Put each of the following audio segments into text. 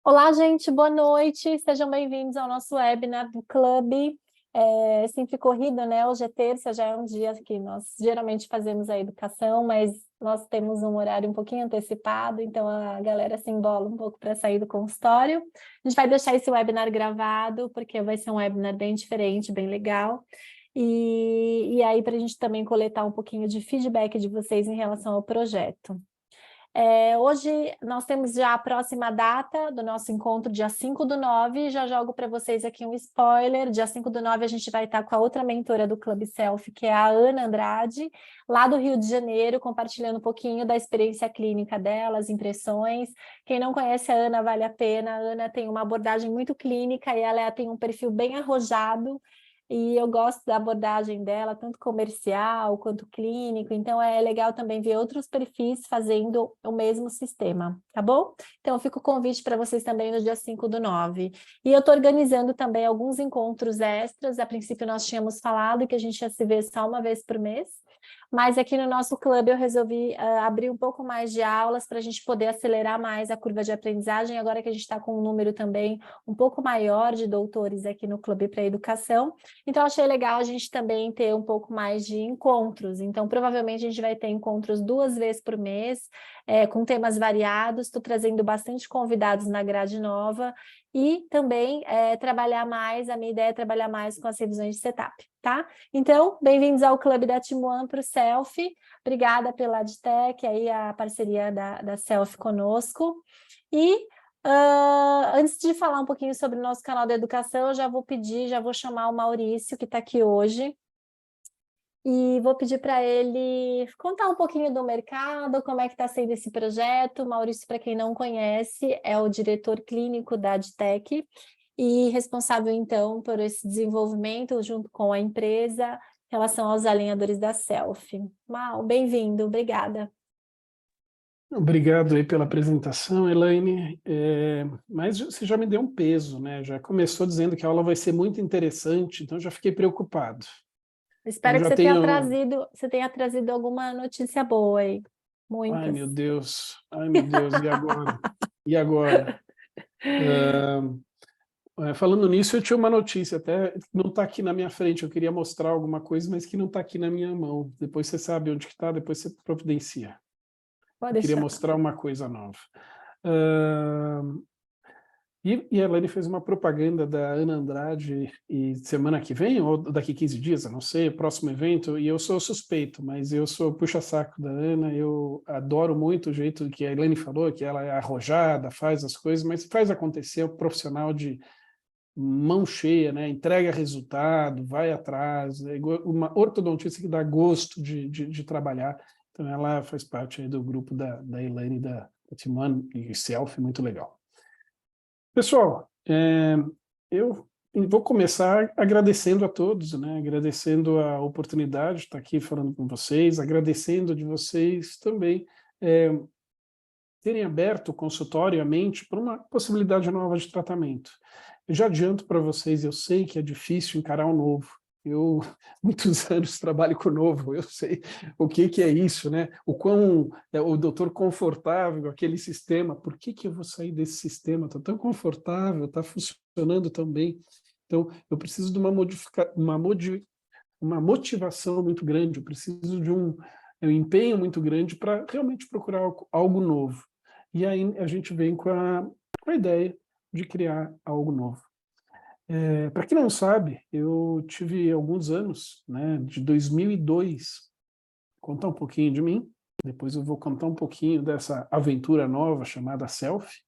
Olá, gente, boa noite. Sejam bem-vindos ao nosso webinar do Clube. Sempre corrido, né? Hoje é terça, já é um dia que nós geralmente fazemos a educação, mas nós temos um horário um pouquinho antecipado, então a galera se embola um pouco para sair do consultório. A gente vai deixar esse webinar gravado, porque vai ser um webinar bem diferente, bem legal. E aí, para a gente também coletar um pouquinho de feedback de vocês em relação ao projeto. Hoje nós temos já a próxima data do nosso encontro, dia 5/9. Já jogo para vocês aqui um spoiler. Dia 5/9 a gente vai estar com a outra mentora do Clube Selfie, que é a Ana Andrade, lá do Rio de Janeiro, compartilhando um pouquinho da experiência clínica dela, as impressões. Quem não conhece a Ana, vale a pena. A Ana tem uma abordagem muito clínica e ela tem um perfil bem arrojado. E eu gosto da abordagem dela, tanto comercial quanto clínico, então é legal também ver outros perfis fazendo o mesmo sistema, tá bom? Então fica o convite para vocês também no dia 5/9. E eu estou organizando também alguns encontros extras, a princípio nós tínhamos falado que a gente ia se ver só uma vez por mês, mas aqui no nosso clube eu resolvi abrir um pouco mais de aulas para a gente poder acelerar mais a curva de aprendizagem, agora que a gente está com um número também um pouco maior de doutores aqui no Clube para Educação. Então, achei legal a gente também ter um pouco mais de encontros. Então, provavelmente a gente vai ter encontros 2 vezes por mês, com temas variados. Estou trazendo bastante convidados na grade nova e também trabalhar mais, a minha ideia é trabalhar mais com as revisões de setup, tá? Então, bem-vindos ao Clube da Team One para o Selfie. Obrigada pela Adtech, aí a parceria da Selfie conosco. E antes de falar um pouquinho sobre o nosso canal de educação, eu já vou chamar o Maurício, que está aqui hoje, e vou pedir para ele contar um pouquinho do mercado, como é que está sendo esse projeto. O Maurício, para quem não conhece, é o diretor clínico da Adtech e responsável, então, por esse desenvolvimento junto com a empresa em relação aos alinhadores da Selfie. Mau, bem-vindo, obrigada. Obrigado aí pela apresentação, Elaine. Mas você já me deu um peso, né? Já começou dizendo que a aula vai ser muito interessante, então já fiquei preocupado. Eu Espero que já tenho... você tenha trazido alguma notícia boa aí. Ai, Muitas. meu Deus, e agora? E agora? Falando nisso, eu tinha uma notícia, até não está aqui na minha frente, eu queria mostrar alguma coisa, mas que não está aqui na minha mão. Depois você sabe onde que está, depois você providencia. Pode Eu queria deixar. mostrar uma coisa nova. E a Elaine fez uma propaganda da Ana Andrade e semana que vem, ou daqui 15 dias, eu não sei, próximo evento, e eu sou suspeito, mas eu sou puxa-saco da Ana, eu adoro muito o jeito que a Elaine falou, que ela é arrojada, faz as coisas, mas faz acontecer, é um profissional de mão cheia, né? Entrega resultado, vai atrás, é uma ortodontista que dá gosto de trabalhar. Então ela faz parte aí do grupo da Elaine, da Timone e Selfie, muito legal. Pessoal, eu vou começar agradecendo a todos, né? Agradecendo a oportunidade de estar aqui falando com vocês, agradecendo de vocês também terem aberto o consultório, a mente, para uma possibilidade nova de tratamento. Eu já adianto para vocês, eu sei que é difícil encarar o novo. Eu, muitos anos, trabalho com o novo, eu sei o que é isso, né? O quão o doutor confortável, aquele sistema, por que eu vou sair desse sistema? Está tão confortável, está funcionando tão bem. Então, eu preciso de uma motivação muito grande, eu preciso de um empenho muito grande para realmente procurar algo novo. E aí a gente vem com a ideia de criar algo novo. Para quem não sabe, eu tive alguns anos, né, de 2002, contar um pouquinho de mim, depois eu vou contar um pouquinho dessa aventura nova chamada Selfie,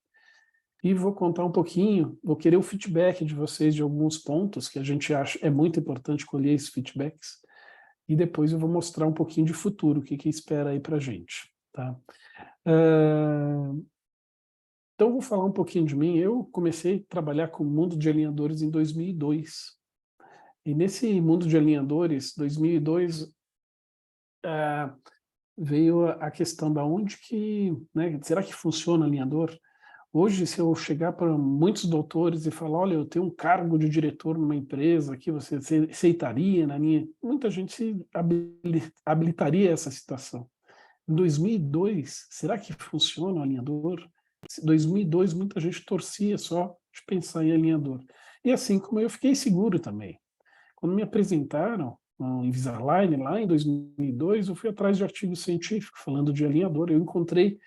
e vou contar um pouquinho, vou querer o feedback de vocês de alguns pontos que a gente acha é muito importante colher esses feedbacks, e depois eu vou mostrar um pouquinho de futuro, o que espera aí para a gente. Tá? Então, eu vou falar um pouquinho de mim. Eu comecei a trabalhar com o mundo de alinhadores em 2002. E nesse mundo de alinhadores, 2002, veio a questão da onde que, né, será que funciona alinhador? Hoje, se eu chegar para muitos doutores e falar, olha, eu tenho um cargo de diretor numa empresa aqui, você aceitaria na minha... Muita gente se habilitaria a essa situação. Em 2002, será que funciona o alinhador? 2002, muita gente torcia só de pensar em alinhador. E assim como eu fiquei seguro também. Quando me apresentaram no Invisalign, lá em 2002, eu fui atrás de artigos científicos falando de alinhador. Eu encontrei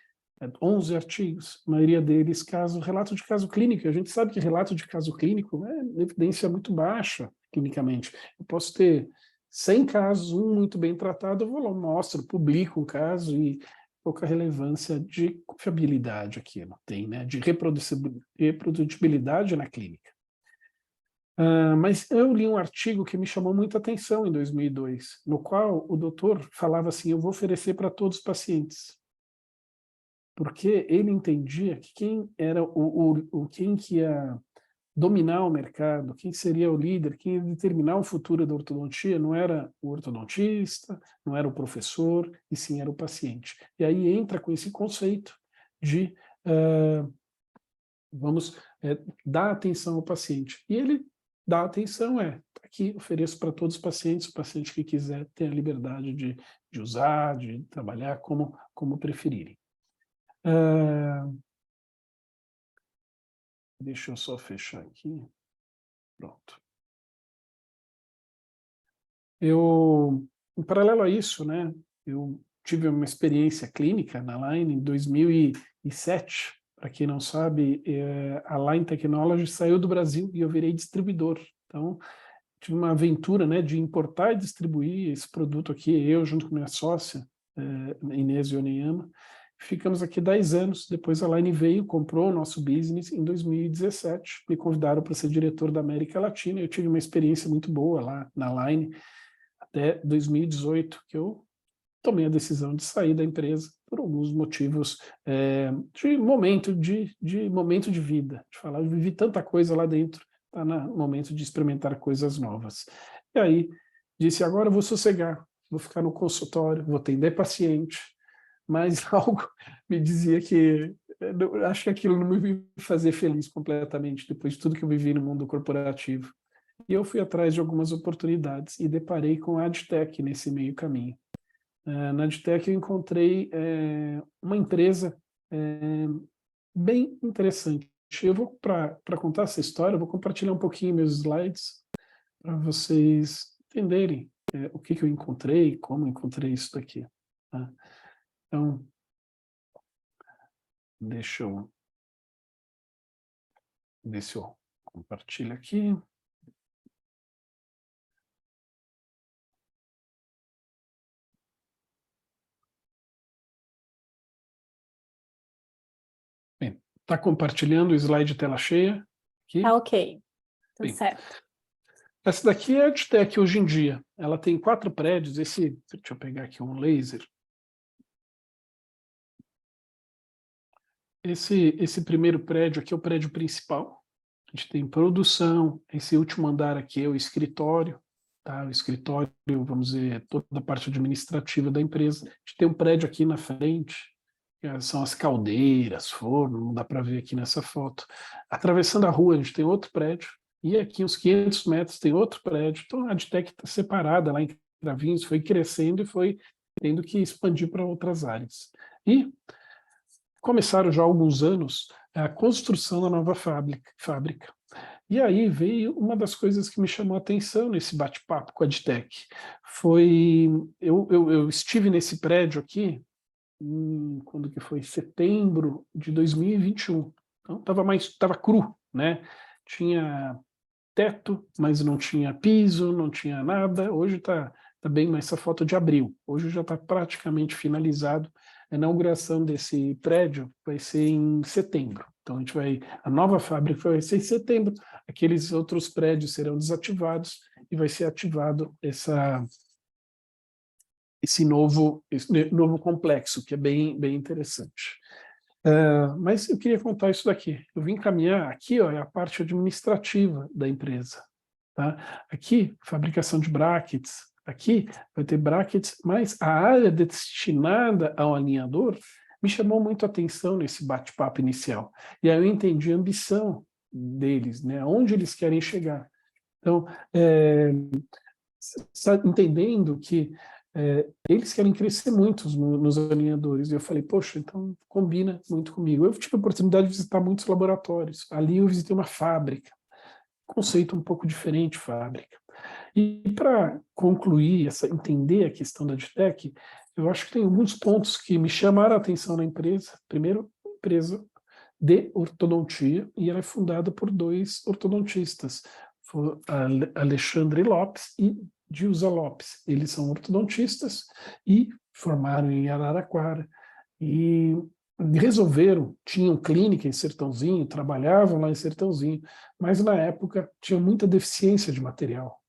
11 artigos, a maioria deles relato de caso clínico. A gente sabe que relato de caso clínico é evidência muito baixa clinicamente. Eu posso ter 100 casos, um muito bem tratado, eu vou lá, mostro, publico um caso e pouca relevância de confiabilidade aquilo tem, né? De reprodutibilidade na clínica. Mas eu li um artigo que me chamou muita atenção em 2002, no qual o doutor falava assim, eu vou oferecer para todos os pacientes. Porque ele entendia que quem era quem que ia dominar o mercado, quem seria o líder, quem ia determinar o futuro da ortodontia, não era o ortodontista, não era o professor, e sim era o paciente. E aí entra com esse conceito de dar atenção ao paciente. E ele dá atenção, aqui ofereço para todos os pacientes, o paciente que quiser ter a liberdade de usar, de trabalhar como preferirem. Deixa eu só fechar aqui. Pronto. Em paralelo a isso, né, eu tive uma experiência clínica na Line em 2007. Para quem não sabe, a Line Technology saiu do Brasil e eu virei distribuidor. Então, tive uma aventura, né, de importar e distribuir esse produto aqui, eu junto com minha sócia, Inês Yoneyama. Ficamos aqui 10 anos, depois a Line veio, comprou o nosso business em 2017, me convidaram para ser diretor da América Latina, eu tive uma experiência muito boa lá na Line, até 2018, que eu tomei a decisão de sair da empresa por alguns motivos de momento de vida, de falar, eu vivi tanta coisa lá dentro, está no momento de experimentar coisas novas. E aí, disse, agora eu vou sossegar, vou ficar no consultório, vou atender paciente, mas algo me dizia que acho que aquilo não me fazia feliz completamente, depois de tudo que eu vivi no mundo corporativo. E eu fui atrás de algumas oportunidades e deparei com a Adtech nesse meio caminho. Na Adtech eu encontrei uma empresa bem interessante. Eu vou, para contar essa história, eu vou compartilhar um pouquinho meus slides para vocês entenderem o que eu encontrei, como encontrei isso daqui. Tá? Então, deixa eu ver se eu compartilho aqui. Bem, está compartilhando o slide tela cheia? Aqui. Tá ok, tudo Bem, certo. essa daqui é a Adtech hoje em dia. Ela tem 4 prédios. Deixa eu pegar aqui um laser. Esse primeiro prédio aqui é o prédio principal. A gente tem produção. Esse último andar aqui é o escritório. Tá? O escritório, vamos dizer, toda a parte administrativa da empresa. A gente tem um prédio aqui na frente, que são as caldeiras, forno, não dá para ver aqui nessa foto. Atravessando a rua, a gente tem outro prédio. E aqui, uns 500 metros, tem outro prédio. Então, a Adtech está separada lá em Cravinhos, foi crescendo e foi tendo que expandir para outras áreas. E começaram já há alguns anos a construção da nova fábrica. E aí veio uma das coisas que me chamou a atenção nesse bate-papo com a Adtech. Eu estive nesse prédio aqui, quando que foi? Setembro de 2021. Então, estava cru, né? Tinha teto, mas não tinha piso, não tinha nada. Hoje está bem, mas essa foto de abril. Hoje já está praticamente finalizado. A inauguração desse prédio vai ser em setembro. Então a nova fábrica vai ser em setembro. Aqueles outros prédios serão desativados e vai ser ativado esse novo complexo, que é bem interessante. Mas eu queria contar isso daqui. Eu vim caminhar aqui, ó, é a parte administrativa da empresa. Tá? Aqui, fabricação de brackets. Aqui vai ter brackets, mas a área destinada ao alinhador me chamou muito a atenção nesse bate-papo inicial. E aí eu entendi a ambição deles, né? Aonde eles querem chegar. Então, entendendo que eles querem crescer muito nos alinhadores. E eu falei, poxa, então combina muito comigo. Eu tive a oportunidade de visitar muitos laboratórios. Ali eu visitei uma fábrica, conceito um pouco diferente, fábrica. E para concluir, entender a questão da Adtech, eu acho que tem alguns pontos que me chamaram a atenção na empresa. Primeiro, empresa de ortodontia, e ela é fundada por 2 ortodontistas, Alexandre Lopes e Dilza Lopes. Eles são ortodontistas e formaram em Araraquara e resolveram, tinham clínica em Sertãozinho, trabalhavam lá em Sertãozinho, mas na época tinha muita deficiência de material.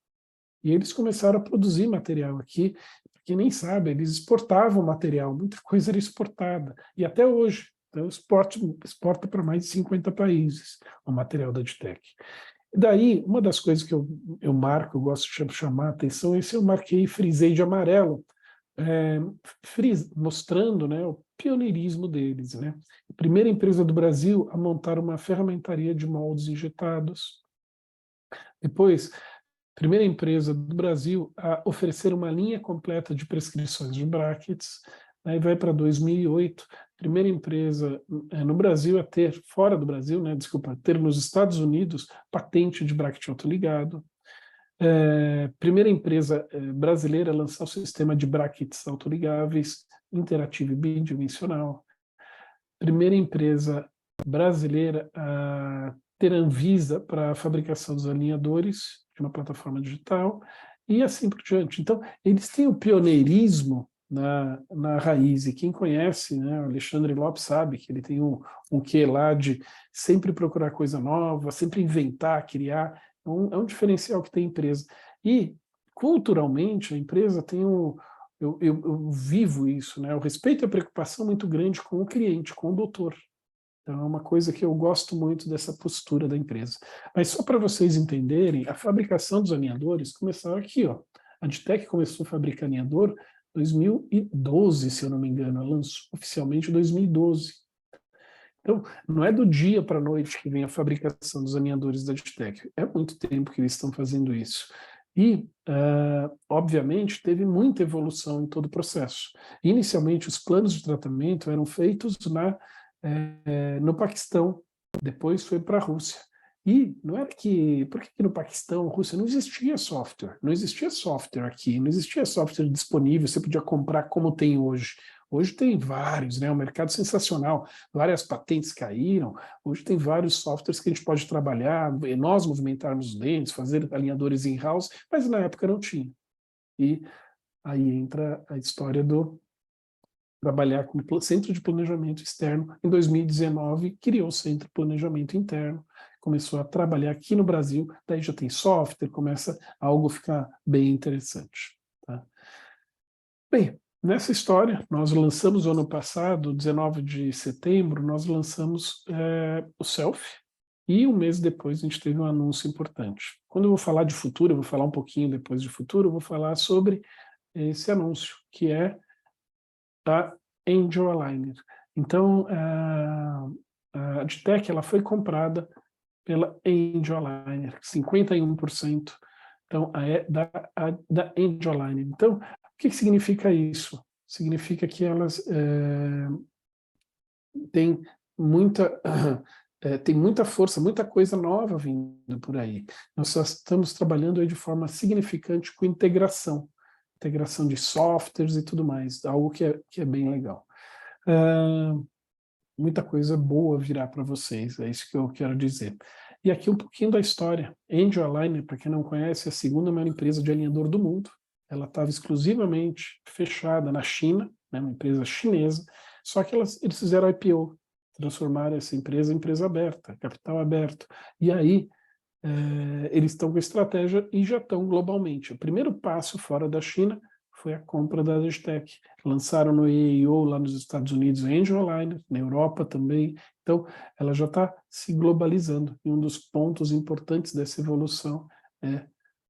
E eles começaram a produzir material aqui, quem nem sabe, eles exportavam material, muita coisa era exportada, e até hoje. Então, exporta para mais de 50 países o material da Adtech. Daí, uma das coisas que eu marco, eu gosto de chamar a atenção, esse eu marquei e frisei de amarelo, mostrando, né, o pioneirismo deles. Né? A primeira empresa do Brasil a montar uma ferramentaria de moldes injetados. Depois, primeira empresa do Brasil a oferecer uma linha completa de prescrições de brackets. Aí vai para 2008, primeira empresa no Brasil a ter, fora do Brasil, né, desculpa, ter nos Estados Unidos patente de bracket autoligado. Primeira empresa brasileira a lançar o sistema de brackets autoligáveis, interativo e bidimensional. Primeira empresa brasileira a ter Anvisa para a fabricação dos alinhadores de uma plataforma digital, e assim por diante. Então, eles têm o pioneirismo na raiz, e quem conhece, né, o Alexandre Lopes sabe que ele tem um quê lá de sempre procurar coisa nova, sempre inventar, criar, é um diferencial que tem a empresa. E, culturalmente, a empresa tem eu vivo isso, né, o respeito e a preocupação muito grande com o cliente, com o doutor. Então, é uma coisa que eu gosto muito dessa postura da empresa. Mas só para vocês entenderem, a fabricação dos alinhadores começou aqui, ó. A Adtech começou a fabricar alinhador em 2012, se eu não me engano. Ela lançou oficialmente em 2012. Então, não é do dia para a noite que vem a fabricação dos alinhadores da Adtech. É muito tempo que eles estão fazendo isso. E, obviamente, teve muita evolução em todo o processo. Inicialmente, os planos de tratamento eram feitos no Paquistão, depois foi para a Rússia. E não era que... Por que no Paquistão, Rússia, não existia software? Não existia software aqui, não existia software disponível, você podia comprar como tem hoje. Hoje tem vários, né? Um mercado sensacional, várias patentes caíram, hoje tem vários softwares que a gente pode trabalhar, nós movimentarmos os dentes, fazer alinhadores in-house, mas na época não tinha. E aí entra a história do trabalhar com o Centro de Planejamento Externo. Em 2019, criou o Centro de Planejamento Interno, começou a trabalhar aqui no Brasil, daí já tem software, começa algo a ficar bem interessante. Tá? Bem, nessa história, nós lançamos o ano passado, 19 de setembro, nós lançamos o Self, e um mês depois a gente teve um anúncio importante. Quando eu vou falar de futuro, eu vou falar um pouquinho depois de futuro, eu vou falar sobre esse anúncio, que é da Angel Aligner. Então, a Adtech ela foi comprada pela Angel Aligner, 51%. Então, da Angel Aligner. Então, o que significa isso? Significa que elas têm tem muita força, muita coisa nova vindo por aí. Nós só estamos trabalhando aí de forma significante com integração de softwares e tudo mais, algo que é bem legal. Muita coisa boa virá para vocês, é isso que eu quero dizer. E aqui um pouquinho da história. Angel Aligner, para quem não conhece, é a segunda maior empresa de alinhador do mundo. Ela estava exclusivamente fechada na China, né, uma empresa chinesa, só que eles fizeram IPO, transformaram essa empresa em empresa aberta, capital aberto. E aí, eles estão com estratégia e já estão globalmente. O primeiro passo fora da China foi a compra da Adtech. Lançaram no EIO lá nos Estados Unidos a Angel Aligner, na Europa também. Então, ela já está se globalizando. E um dos pontos importantes dessa evolução é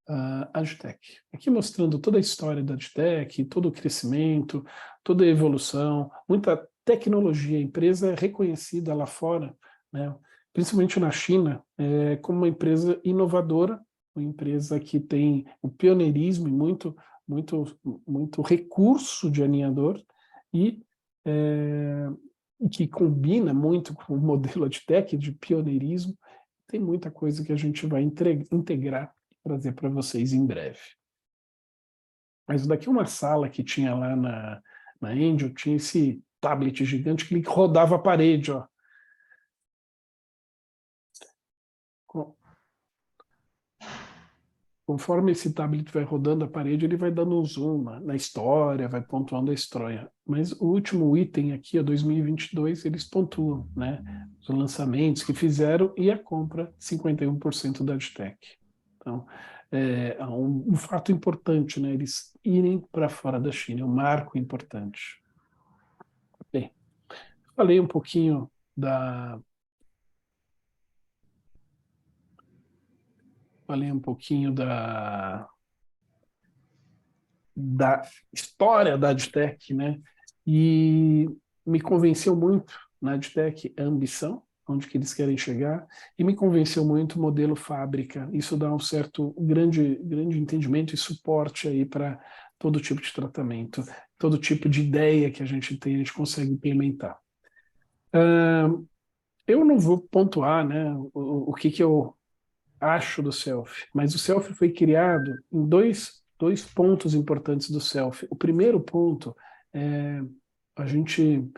a Adtech. Aqui mostrando toda a história da Adtech, todo o crescimento, toda a evolução, muita tecnologia. A empresa é reconhecida lá fora, né? Principalmente na China, como uma empresa inovadora, uma empresa que tem o pioneirismo e muito muito recurso de alinhador e que combina muito com o modelo AdTech de pioneirismo. Tem muita coisa que a gente vai integrar e trazer para vocês em breve. Mas daqui uma sala que tinha lá na Angel, tinha esse tablet gigante que ele rodava a parede, ó. Conforme esse tablet vai rodando a parede, ele vai dando um zoom na história, vai pontuando a história. Mas o último item aqui, 2022, eles pontuam, né? Os lançamentos que fizeram e a compra, 51% da AdTech. Então, é um fato importante, né? Eles irem para fora da China, é um marco importante. Bem, falei um pouquinho da história da AdTech, né? E me convenceu muito na AdTech a ambição, onde que eles querem chegar, e me convenceu muito o modelo fábrica. Isso dá um certo grande entendimento e suporte aí para todo tipo de tratamento, todo tipo de ideia que a gente tem, a gente consegue implementar. Eu não vou pontuar, né, o que eu acho do selfie, mas o selfie foi criado em dois pontos importantes do selfie. O primeiro ponto é a gente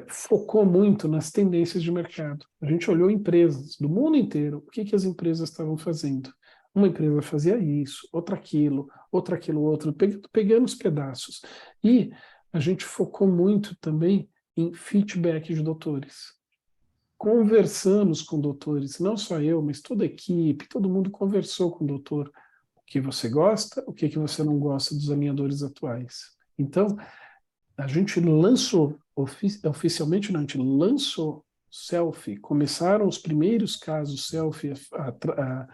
focou muito nas tendências de mercado. A gente olhou empresas do mundo inteiro, o que as empresas estavam fazendo. Uma empresa fazia isso, outra aquilo, outro, pegando os pedaços. E a gente focou muito também em feedback de doutores. Conversamos com doutores, não só eu, mas toda a equipe, todo mundo conversou com o doutor. O que você gosta, o que você não gosta dos alinhadores atuais. Então, a gente lançou, oficialmente não, a gente lançou selfie, começaram os primeiros casos selfie a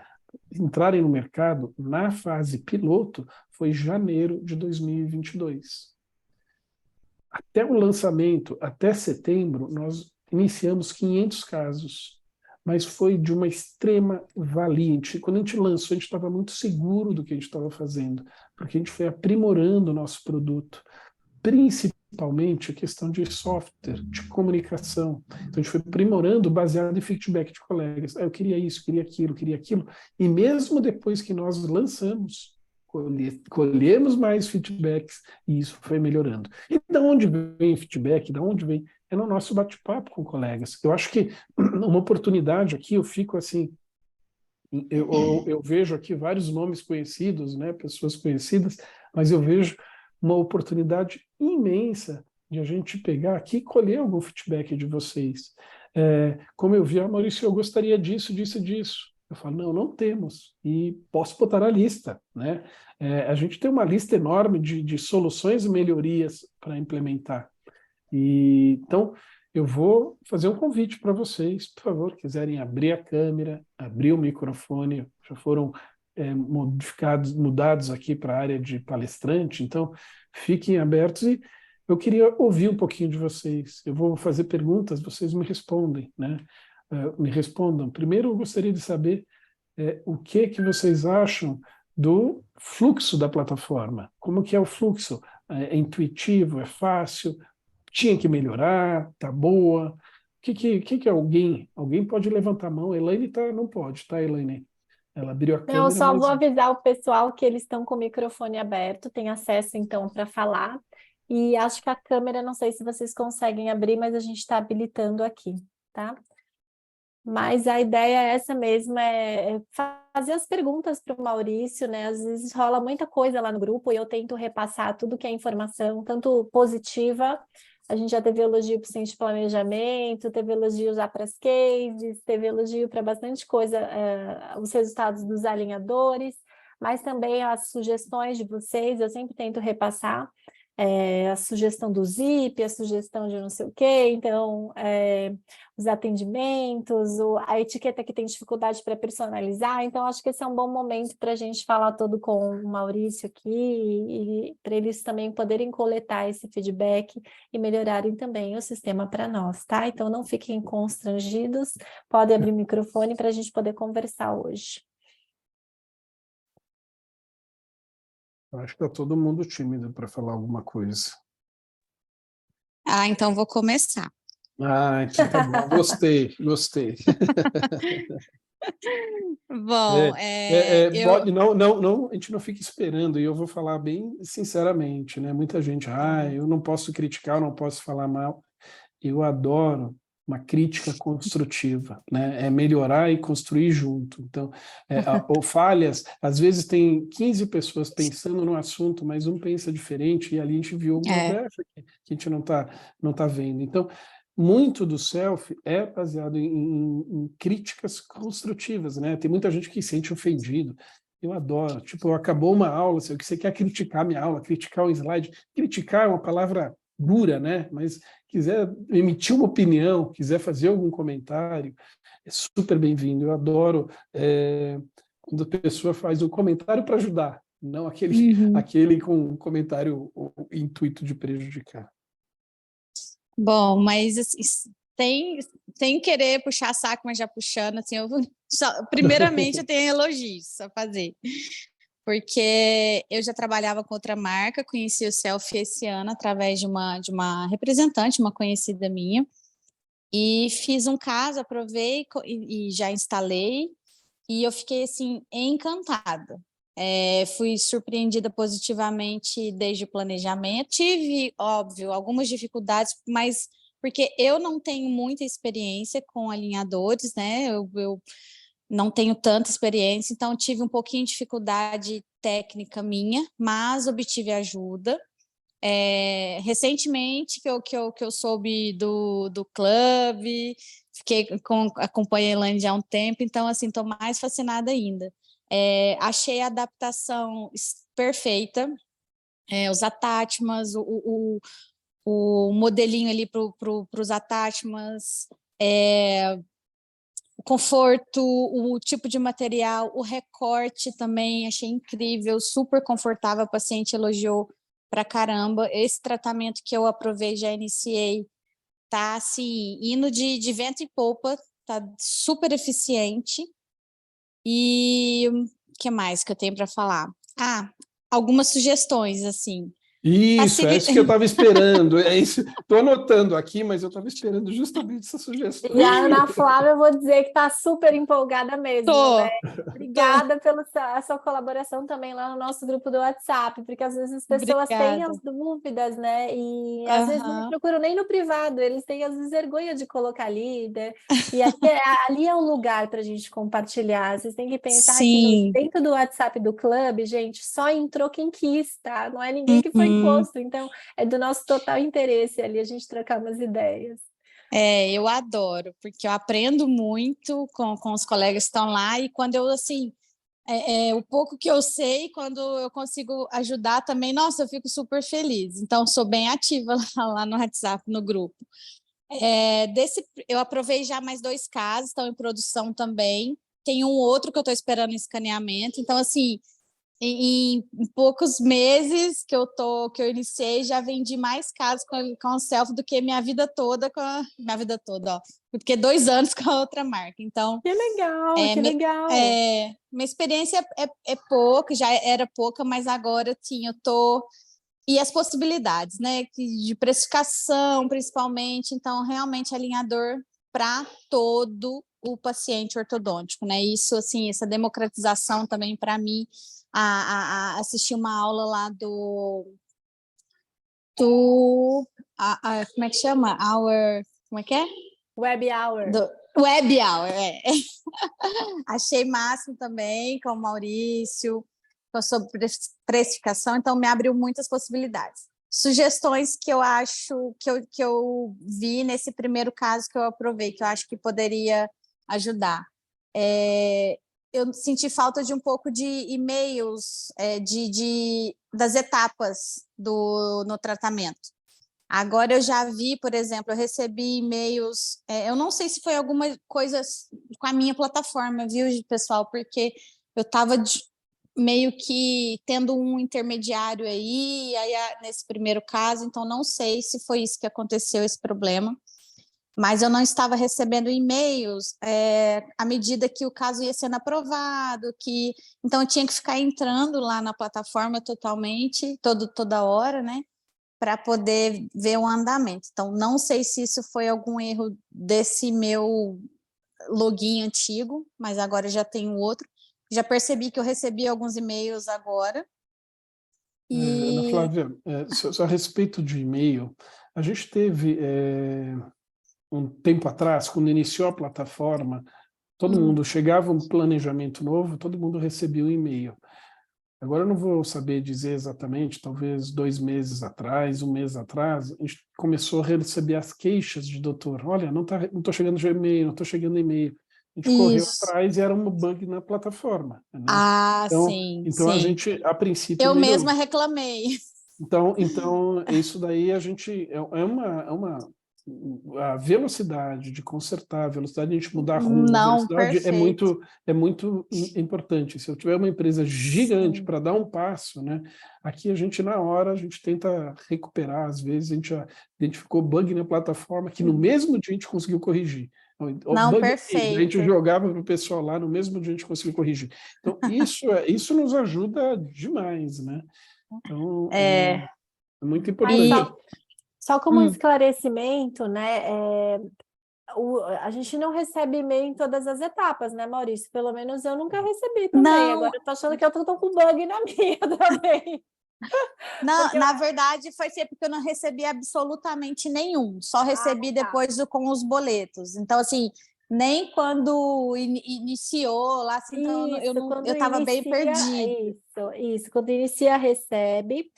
entrarem no mercado na fase piloto, foi janeiro de 2022. Até o lançamento, até setembro, nós iniciamos 500 casos, mas foi de uma extrema valia. Quando a gente lançou, a gente estava muito seguro do que a gente estava fazendo, porque a gente foi aprimorando o nosso produto, principalmente a questão de software, de comunicação. Então, a gente foi aprimorando baseado em feedback de colegas. Eu queria isso, queria aquilo. E mesmo depois que nós lançamos, colhemos mais feedbacks e isso foi melhorando. E de onde vem feedback? De onde vem? É no nosso bate-papo com colegas. Eu acho que uma oportunidade aqui, eu fico assim, eu vejo aqui vários nomes conhecidos, né, pessoas conhecidas, mas eu vejo uma oportunidade imensa de a gente pegar aqui e colher algum feedback de vocês. Como eu vi, Maurício, eu gostaria disso, disso, disso. Eu falo, não temos, e posso botar a lista, né? A gente tem uma lista enorme de soluções e melhorias para implementar. Então, eu vou fazer um convite para vocês, por favor, quiserem abrir a câmera, abrir o microfone, já foram mudados aqui para a área de palestrante, então fiquem abertos e eu queria ouvir um pouquinho de vocês. Eu vou fazer perguntas, vocês me respondem, né? Me respondam. Primeiro, eu gostaria de saber o que vocês acham do fluxo da plataforma. Como que é o fluxo? É intuitivo? É fácil? Tinha que melhorar? Tá boa? Que alguém pode levantar a mão? A Elaine não pode, tá, Elaine? Ela abriu a Não, eu câmera, só mas vou avisar o pessoal que eles estão com o microfone aberto, tem acesso então para falar. E acho que a câmera, não sei se vocês conseguem abrir, mas a gente está habilitando aqui, tá? Mas a ideia é essa mesmo, é fazer as perguntas para o Maurício, né? Às vezes rola muita coisa lá no grupo e eu tento repassar tudo que é informação, tanto positiva, a gente já teve elogio para o Centro de Planejamento, teve elogio já para as cases, teve elogio para bastante coisa, os resultados dos alinhadores, mas também as sugestões de vocês, eu sempre tento repassar. A sugestão do Zip, a sugestão de não sei o quê, então os atendimentos, a etiqueta que tem dificuldade para personalizar, então acho que esse é um bom momento para a gente falar todo com o Maurício aqui e para eles também poderem coletar esse feedback e melhorarem também o sistema para nós, tá? Então não fiquem constrangidos, podem abrir o microfone para a gente poder conversar hoje. Eu acho que está todo mundo tímido para falar alguma coisa. Ah, então vou começar. Ah, então tá bom. Gostei, gostei. Bom, Não, não, não, a gente não fica esperando, e eu vou falar bem sinceramente, né? Muita gente, eu não posso criticar, eu não posso falar mal. Eu adoro uma crítica construtiva, né? É melhorar e construir junto. Então, ou falhas, às vezes tem 15 pessoas pensando no assunto, mas um pensa diferente, e ali a gente viu alguma brecha que a gente não tá vendo. Então, muito do self é baseado em críticas construtivas, né? Tem muita gente que se sente ofendido. Eu adoro. Tipo, acabou uma aula, se você quer criticar minha aula, criticar um slide, criticar é uma palavra dura, né? Mas quiser emitir uma opinião, quiser fazer algum comentário, é super bem-vindo. Eu adoro quando a pessoa faz um comentário para ajudar, não aquele com um comentário o intuito de prejudicar. Bom, mas assim, sem querer puxar saco, mas já puxando, assim, primeiramente eu tenho elogios a fazer, porque eu já trabalhava com outra marca, conheci o Selfie esse ano através de uma representante, uma conhecida minha, e fiz um caso, aprovei e já instalei, e eu fiquei, assim, encantada. Fui surpreendida positivamente desde o planejamento. Tive, óbvio, algumas dificuldades, mas porque eu não tenho muita experiência com alinhadores, né? Eu não tenho tanta experiência, então tive um pouquinho de dificuldade técnica minha, mas obtive ajuda. Recentemente que eu soube do clube, acompanhei a Elaine já há um tempo, então assim, estou mais fascinada ainda. Achei a adaptação perfeita, os attachments, o modelinho ali para os attachments, o conforto, o tipo de material, o recorte também, achei incrível, super confortável, a paciente elogiou pra caramba. Esse tratamento que eu aprovei, já iniciei, tá assim, indo de vento em popa, tá super eficiente. E o que mais que eu tenho para falar? Algumas sugestões, assim. Isso, é isso que eu estava esperando. É isso. Estou anotando aqui, mas eu estava esperando justamente essa sugestão. E a Ana Flávia, eu vou dizer que está super empolgada mesmo, né? Obrigada pela sua colaboração também lá no nosso grupo do WhatsApp, porque às vezes as pessoas têm as dúvidas, né? E às vezes não procuram nem no privado, eles têm às vezes vergonha de colocar ali, né? E ali é o lugar para a gente compartilhar. Vocês têm que pensar que dentro do WhatsApp do clube, gente, só entrou quem quis, tá? Não é ninguém que foi imposto, então é do nosso total interesse ali a gente trocar umas ideias. Eu adoro, porque eu aprendo muito com os colegas que estão lá, e quando eu, assim, o pouco que eu sei, quando eu consigo ajudar também, nossa, eu fico super feliz. Então, sou bem ativa lá no WhatsApp, no grupo. Eu aprovei já mais 2 casos, estão em produção também. Tem um outro que eu estou esperando escaneamento. Então, assim, em poucos meses que eu iniciei, já vendi mais casos com a Selfie do que minha vida toda, ó, porque 2 anos com a outra marca. Então, que legal. Minha experiência é pouca, já era pouca, mas agora sim, eu tô. E as possibilidades, né? De precificação, principalmente, então, realmente alinhador para todo o paciente ortodôntico, né? Isso, assim, essa democratização também, para mim, assistir uma aula lá como é que chama? Como é que é? Web Hour. Web Hour, Achei máximo também, com o Maurício, sobre precificação, então me abriu muitas possibilidades. Sugestões que eu acho que eu vi nesse primeiro caso que eu aprovei, que eu acho que poderia ajudar. Eu senti falta de um pouco de e-mails das etapas no tratamento. Agora eu já vi, por exemplo, eu recebi e-mails, eu não sei se foi alguma coisa com a minha plataforma, viu, pessoal, porque eu estava meio que tendo um intermediário aí nesse primeiro caso, então não sei se foi isso que aconteceu, esse problema, mas eu não estava recebendo e-mails à medida que o caso ia sendo aprovado, então eu tinha que ficar entrando lá na plataforma totalmente, toda hora, né, para poder ver o andamento. Então, não sei se isso foi algum erro desse meu login antigo, mas agora eu já tenho outro. Já percebi que eu recebi alguns e-mails agora. Ana Flávia, só a respeito de e-mail, a gente teve um tempo atrás, quando iniciou a plataforma, todo mundo chegava um planejamento novo, todo mundo recebia um e-mail. Agora eu não vou saber dizer exatamente, talvez 2 meses atrás, 1 mês atrás, a gente começou a receber as queixas de doutor. Olha, não estou chegando e-mail, não estou chegando e-mail. A gente correu Isso. atrás e era um bug na plataforma, né? Ah, Então, sim, então a sim. gente, a princípio, Eu melhorou. mesma reclamei. Então isso daí a gente a velocidade de consertar, a velocidade de a gente mudar rumo, a Não, velocidade perfeito. é muito importante. Se eu tiver uma empresa gigante Sim. para dar um passo, né? Aqui a gente na hora a gente tenta recuperar, às vezes a gente já identificou bug na plataforma que no mesmo dia a gente conseguiu corrigir. O Não, bug aqui, a gente perfeito. jogava para o pessoal lá, no mesmo dia a gente conseguiu corrigir. Então isso nos ajuda demais, né? Então, É, é muito Mas importante. só como um hum, esclarecimento, né? A gente não recebe e-mail em todas as etapas, né, Maurício? Pelo menos eu nunca recebi também. Agora não, eu tô achando que eu tô com bug na minha também. não, Porque eu... na verdade foi sempre porque eu não recebi absolutamente nenhum, só Ah, recebi tá. depois com os boletos. Então, assim, nem quando iniciou lá, assim, então Isso, eu quando estava bem inicia, perdida. isso, quando inicia, recebe.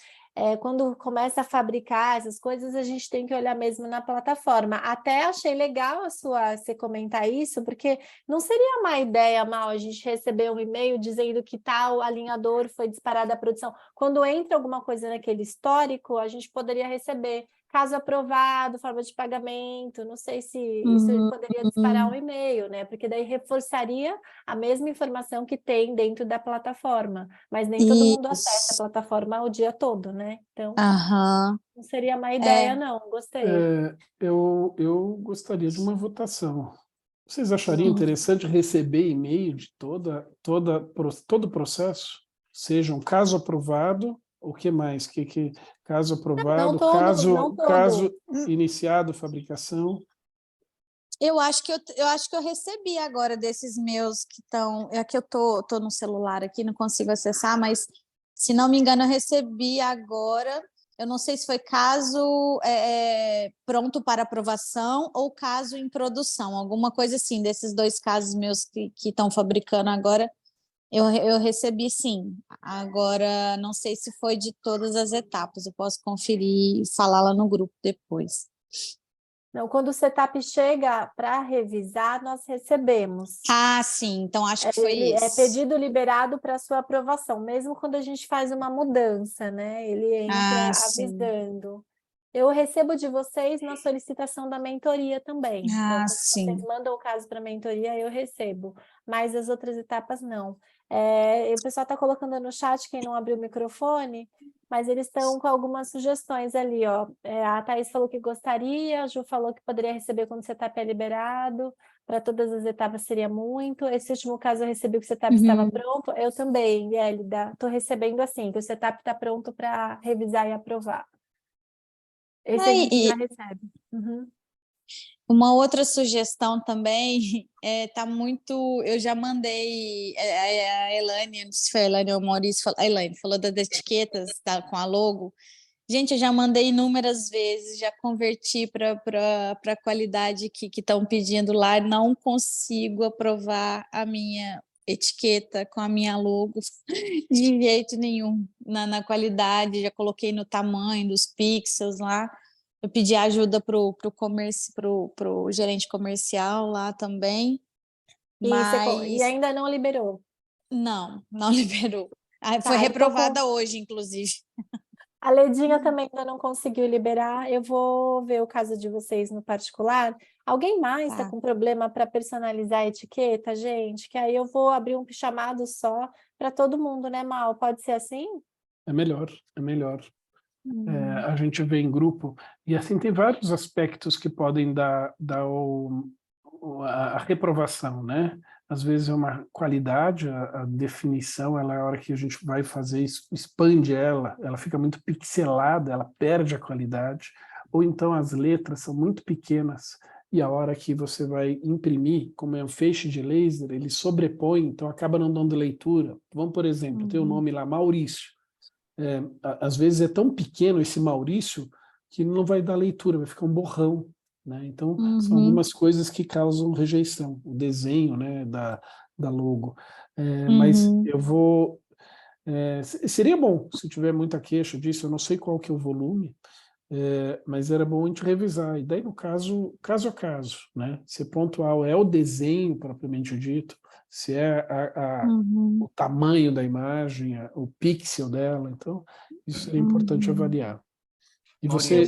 Quando começa a fabricar essas coisas, a gente tem que olhar mesmo na plataforma. Até achei legal você comentar isso, porque não seria má ideia, Mal, a gente receber um e-mail dizendo que tal alinhador foi disparado da produção. Quando entra alguma coisa naquele histórico, a gente poderia receber. Caso aprovado, forma de pagamento, não sei se isso poderia disparar um Hum, e-mail, né? Porque daí reforçaria a mesma informação que tem dentro da plataforma, mas nem todo mundo acessa a isso. plataforma o dia todo, né? Então, Aham. não seria má ideia, É. não. Gostei. Eu gostaria de uma votação. Vocês achariam Uhum. interessante receber e-mail de todo o processo? Seja um caso aprovado, o que mais? Caso Não aprovado, todo, não caso todo. iniciado, fabricação. Eu acho que eu recebi agora desses meus que estão. É que eu tô no celular aqui, não consigo acessar, mas se não me engano, eu recebi agora. Eu não sei se foi caso pronto para aprovação ou caso em produção, alguma coisa assim, desses dois casos meus que estão fabricando agora, eu recebi sim. Agora, não sei se foi de todas as etapas, eu posso conferir e falar lá no grupo depois. Não, quando o setup chega para revisar, nós recebemos. Ah, sim, então acho que foi Ele é esse. pedido liberado para sua aprovação, mesmo quando a gente faz uma mudança, né? Ele Ah, entra sim. avisando. Eu recebo de vocês na solicitação da mentoria também. Então, Ah, quando vocês sim. mandam o caso para a mentoria, eu recebo, mas as outras etapas não. O pessoal está colocando no chat quem não abriu o microfone, mas eles estão com algumas sugestões ali, ó. A Thaís falou que gostaria, a Ju falou que poderia receber quando o setup é liberado, para todas as etapas seria muito. Esse último caso eu recebi que o setup estava Uhum. pronto, eu também, Elida, estou recebendo assim, que o setup está pronto para revisar e aprovar. Esse a Aí, gente já e recebe. Uhum. uma outra sugestão também tá muito. Eu já mandei a Elaine, não sei se foi a Elaine ou o Maurício, a Elaine falou das etiquetas tá, com a logo. Gente, eu já mandei inúmeras vezes, já converti para a qualidade que estão pedindo lá, não consigo aprovar a minha etiqueta com a minha logo de jeito nenhum na qualidade, já coloquei no tamanho dos pixels lá. Eu pedi ajuda pro gerente comercial lá também, E mas ainda não liberou. não liberou. Ah, foi Tá, eu tô com. reprovada hoje, inclusive. A Ledinha também ainda não conseguiu liberar. Eu vou ver o caso de vocês no particular. Alguém mais está Tá. com problema para personalizar a etiqueta, gente? Que aí eu vou abrir um chamado só para todo mundo, né, Mal? Pode ser assim? É melhor, é melhor. A gente vê em grupo, e assim tem vários aspectos que podem dar a reprovação, né? Às vezes é uma qualidade, a definição, ela, a hora que a gente vai fazer, expande ela fica muito pixelada, ela perde a qualidade, ou então as letras são muito pequenas, e a hora que você vai imprimir, como é um feixe de laser, ele sobrepõe, então acaba não dando leitura. Vamos, por exemplo, ter o nome lá, Maurício. Às vezes é tão pequeno esse Maurício que não vai dar leitura, vai ficar um borrão, né? Então, são algumas coisas que causam rejeição, o desenho, né, da logo. Mas eu vou... seria bom se tiver muita queixa disso, eu não sei qual que é o volume, mas era bom a gente revisar. E daí, no caso a caso, né? Se pontual é o desenho propriamente dito, se é o tamanho da imagem, o pixel dela, então isso seria importante avaliar. E você...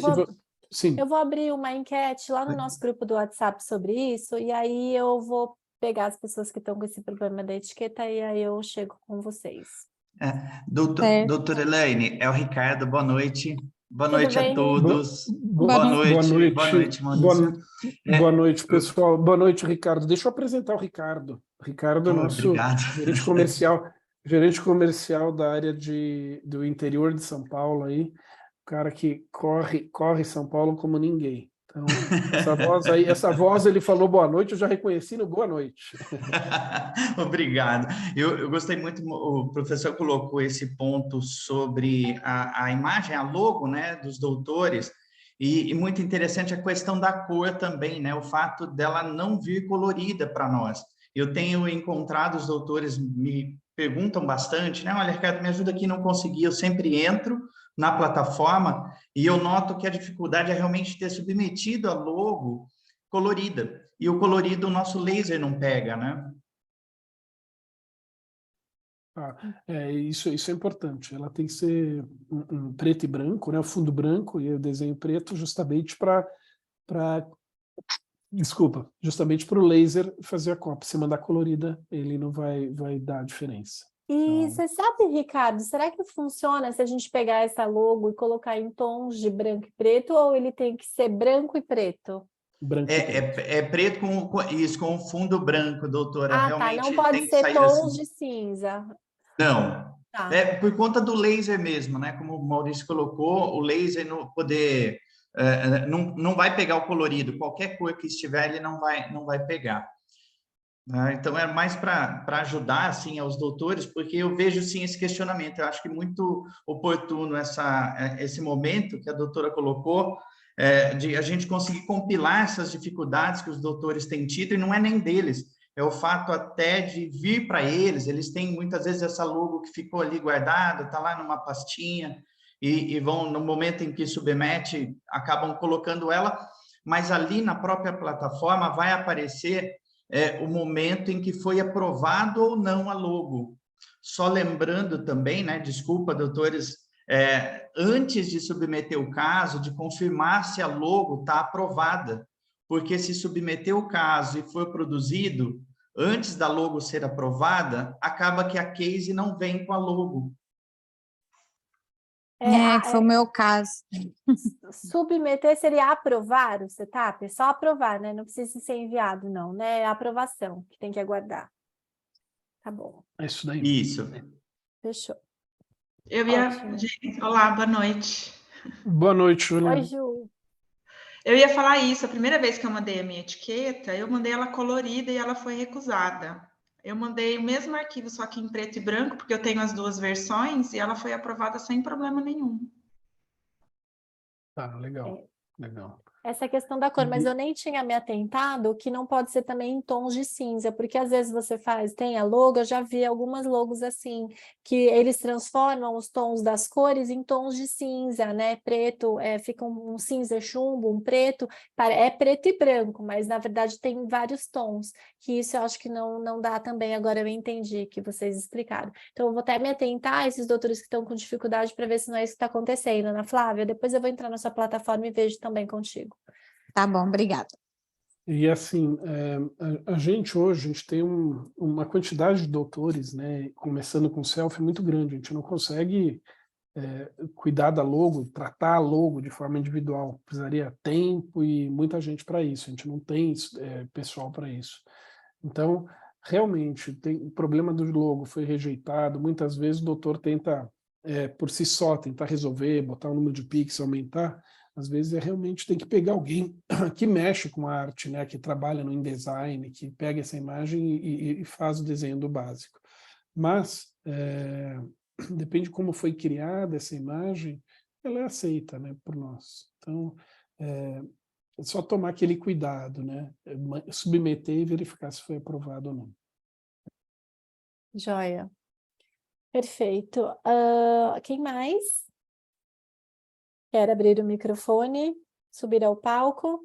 Sim. Eu vou abrir uma enquete lá no nosso grupo do WhatsApp sobre isso, e aí eu vou pegar as pessoas que estão com esse problema da etiqueta e aí eu chego com vocês. Doutora Elaine, é o Ricardo, boa noite. Boa noite a todos. Boa noite, Maurício. Boa noite, pessoal. Boa noite, Ricardo. Deixa eu apresentar o Ricardo. Ricardo é nosso gerente comercial da área do interior de São Paulo aí, o cara que corre São Paulo como ninguém. Então, essa voz ele falou boa noite, eu já reconheci no boa noite. Obrigado. Eu gostei muito, o professor colocou esse ponto sobre a imagem, a logo, né, dos doutores, e muito interessante a questão da cor também, né, o fato dela não vir colorida para nós. Eu tenho encontrado, os doutores me perguntam bastante, né, olha, Ricardo, me ajuda aqui, não consegui, eu sempre entro na plataforma e eu noto que a dificuldade é realmente ter submetido a logo colorida. E o colorido, o nosso laser não pega, né? Isso é importante. Ela tem que ser um preto e branco, né? O fundo branco e o desenho preto, justamente justamente para o laser fazer a cópia. Se mandar colorida, ele não vai dar diferença. E você sabe, Ricardo, será que funciona se a gente pegar essa logo e colocar em tons de branco e preto, ou ele tem que ser branco e preto? Branco e preto. É preto com fundo branco, doutora. Realmente tá, não pode tem que ser sair tons assim. de cinza. Não. Tá. É por conta do laser mesmo, né? Como o Maurício colocou, o laser não vai pegar o colorido. Qualquer cor que estiver, ele não vai pegar. Então, é mais para ajudar assim, aos doutores, porque eu vejo sim esse questionamento. Eu acho que muito oportuno esse momento que a doutora colocou, de a gente conseguir compilar essas dificuldades que os doutores têm tido, e não é nem deles, é o fato até de vir para eles. Eles têm muitas vezes essa logo que ficou ali guardada, está lá numa pastinha, e vão, no momento em que submete, acabam colocando ela, mas ali na própria plataforma vai aparecer o momento em que foi aprovado ou não a logo. Só lembrando também, né, desculpa, doutores, antes de submeter o caso, de confirmar se a logo está aprovada, porque se submeter o caso e for produzido, antes da logo ser aprovada, acaba que a case não vem com a logo. Que foi o meu caso. Submeter seria aprovar o setup? É só aprovar, né? Não precisa ser enviado, não, né? É aprovação que tem que aguardar. Tá bom. É isso daí. Isso. Fechou. Olá, boa noite. Boa noite, Juliana. Oi, Ju. Eu ia falar isso, a primeira vez que eu mandei a minha etiqueta, eu mandei ela colorida e ela foi recusada. Eu mandei o mesmo arquivo, só que em preto e branco, porque eu tenho as duas versões, e ela foi aprovada sem problema nenhum. Tá, legal. Legal. Essa questão da cor, mas eu nem tinha me atentado que não pode ser também em tons de cinza, porque às vezes você tem a logo, eu já vi algumas logos assim, que eles transformam os tons das cores em tons de cinza, né? Preto, fica um cinza chumbo, um preto, é preto e branco, mas na verdade tem vários tons, que isso eu acho que não dá também, agora eu entendi que vocês explicaram. Então eu vou até me atentar a esses doutores que estão com dificuldade para ver se não é isso que está acontecendo, Ana Flávia, depois eu vou entrar na sua plataforma e vejo também contigo. Tá bom, obrigada. E assim, a gente hoje tem uma quantidade de doutores, né, começando com selfie muito grande, a gente não consegue cuidar da logo, tratar a logo de forma individual, precisaria tempo e muita gente para isso, a gente não tem pessoal para isso. Então, realmente, o problema do logo foi rejeitado, muitas vezes o doutor tenta, por si só, tentar resolver, botar o número de pixels, aumentar, às vezes realmente tem que pegar alguém que mexe com a arte, né, que trabalha no InDesign, que pega essa imagem e faz o desenho do básico. Mas, depende de como foi criada essa imagem, ela é aceita, né, por nós. Então, é só tomar aquele cuidado, né, submeter e verificar se foi aprovado ou não. Joia. Perfeito. Quem mais? Quer abrir o microfone? Subir ao palco?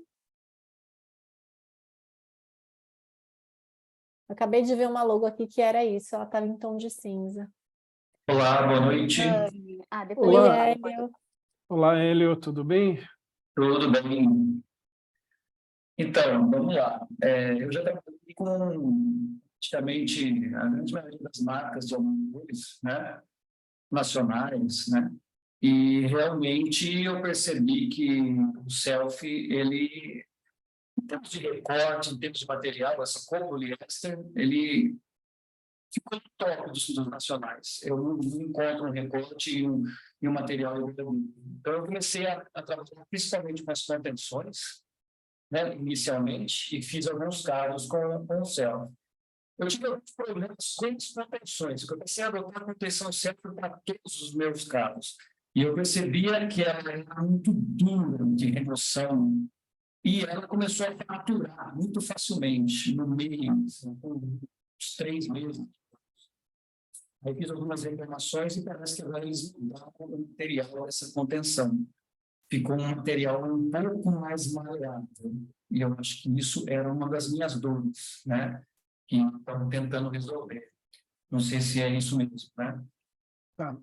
Acabei de ver uma logo aqui que era isso, ela estava em tom de cinza. Olá, boa noite. Oi, Olá, Hélio. olá, Hélio, tudo bem? Tudo bem? Então, vamos lá. Eu já trabalhei com praticamente a grande maioria das marcas de automóveis, né, nacionais, né? E realmente eu percebi que o selfie, ele, em termos de recorte, em termos de material, essa copoliéster, ele ficou no top dos nacionais. Eu não encontro um recorte e um material. Então, eu comecei a trabalhar principalmente com as contenções, né, inicialmente, e fiz alguns casos com o selfie. Eu tive alguns problemas com as contenções. Eu comecei a adotar a contenção selfie para todos os meus casos. E eu percebia que ela era muito dura de remoção. E ela começou a fraturar muito facilmente, no meio, com uns 3 meses. Aí fiz algumas reclamações e parece que agora eles mudaram o material dessa contenção. Ficou um material um pouco mais maleável. E eu acho que isso era uma das minhas dores, né? Que estamos tentando resolver. Não sei se é isso mesmo, né? Tá,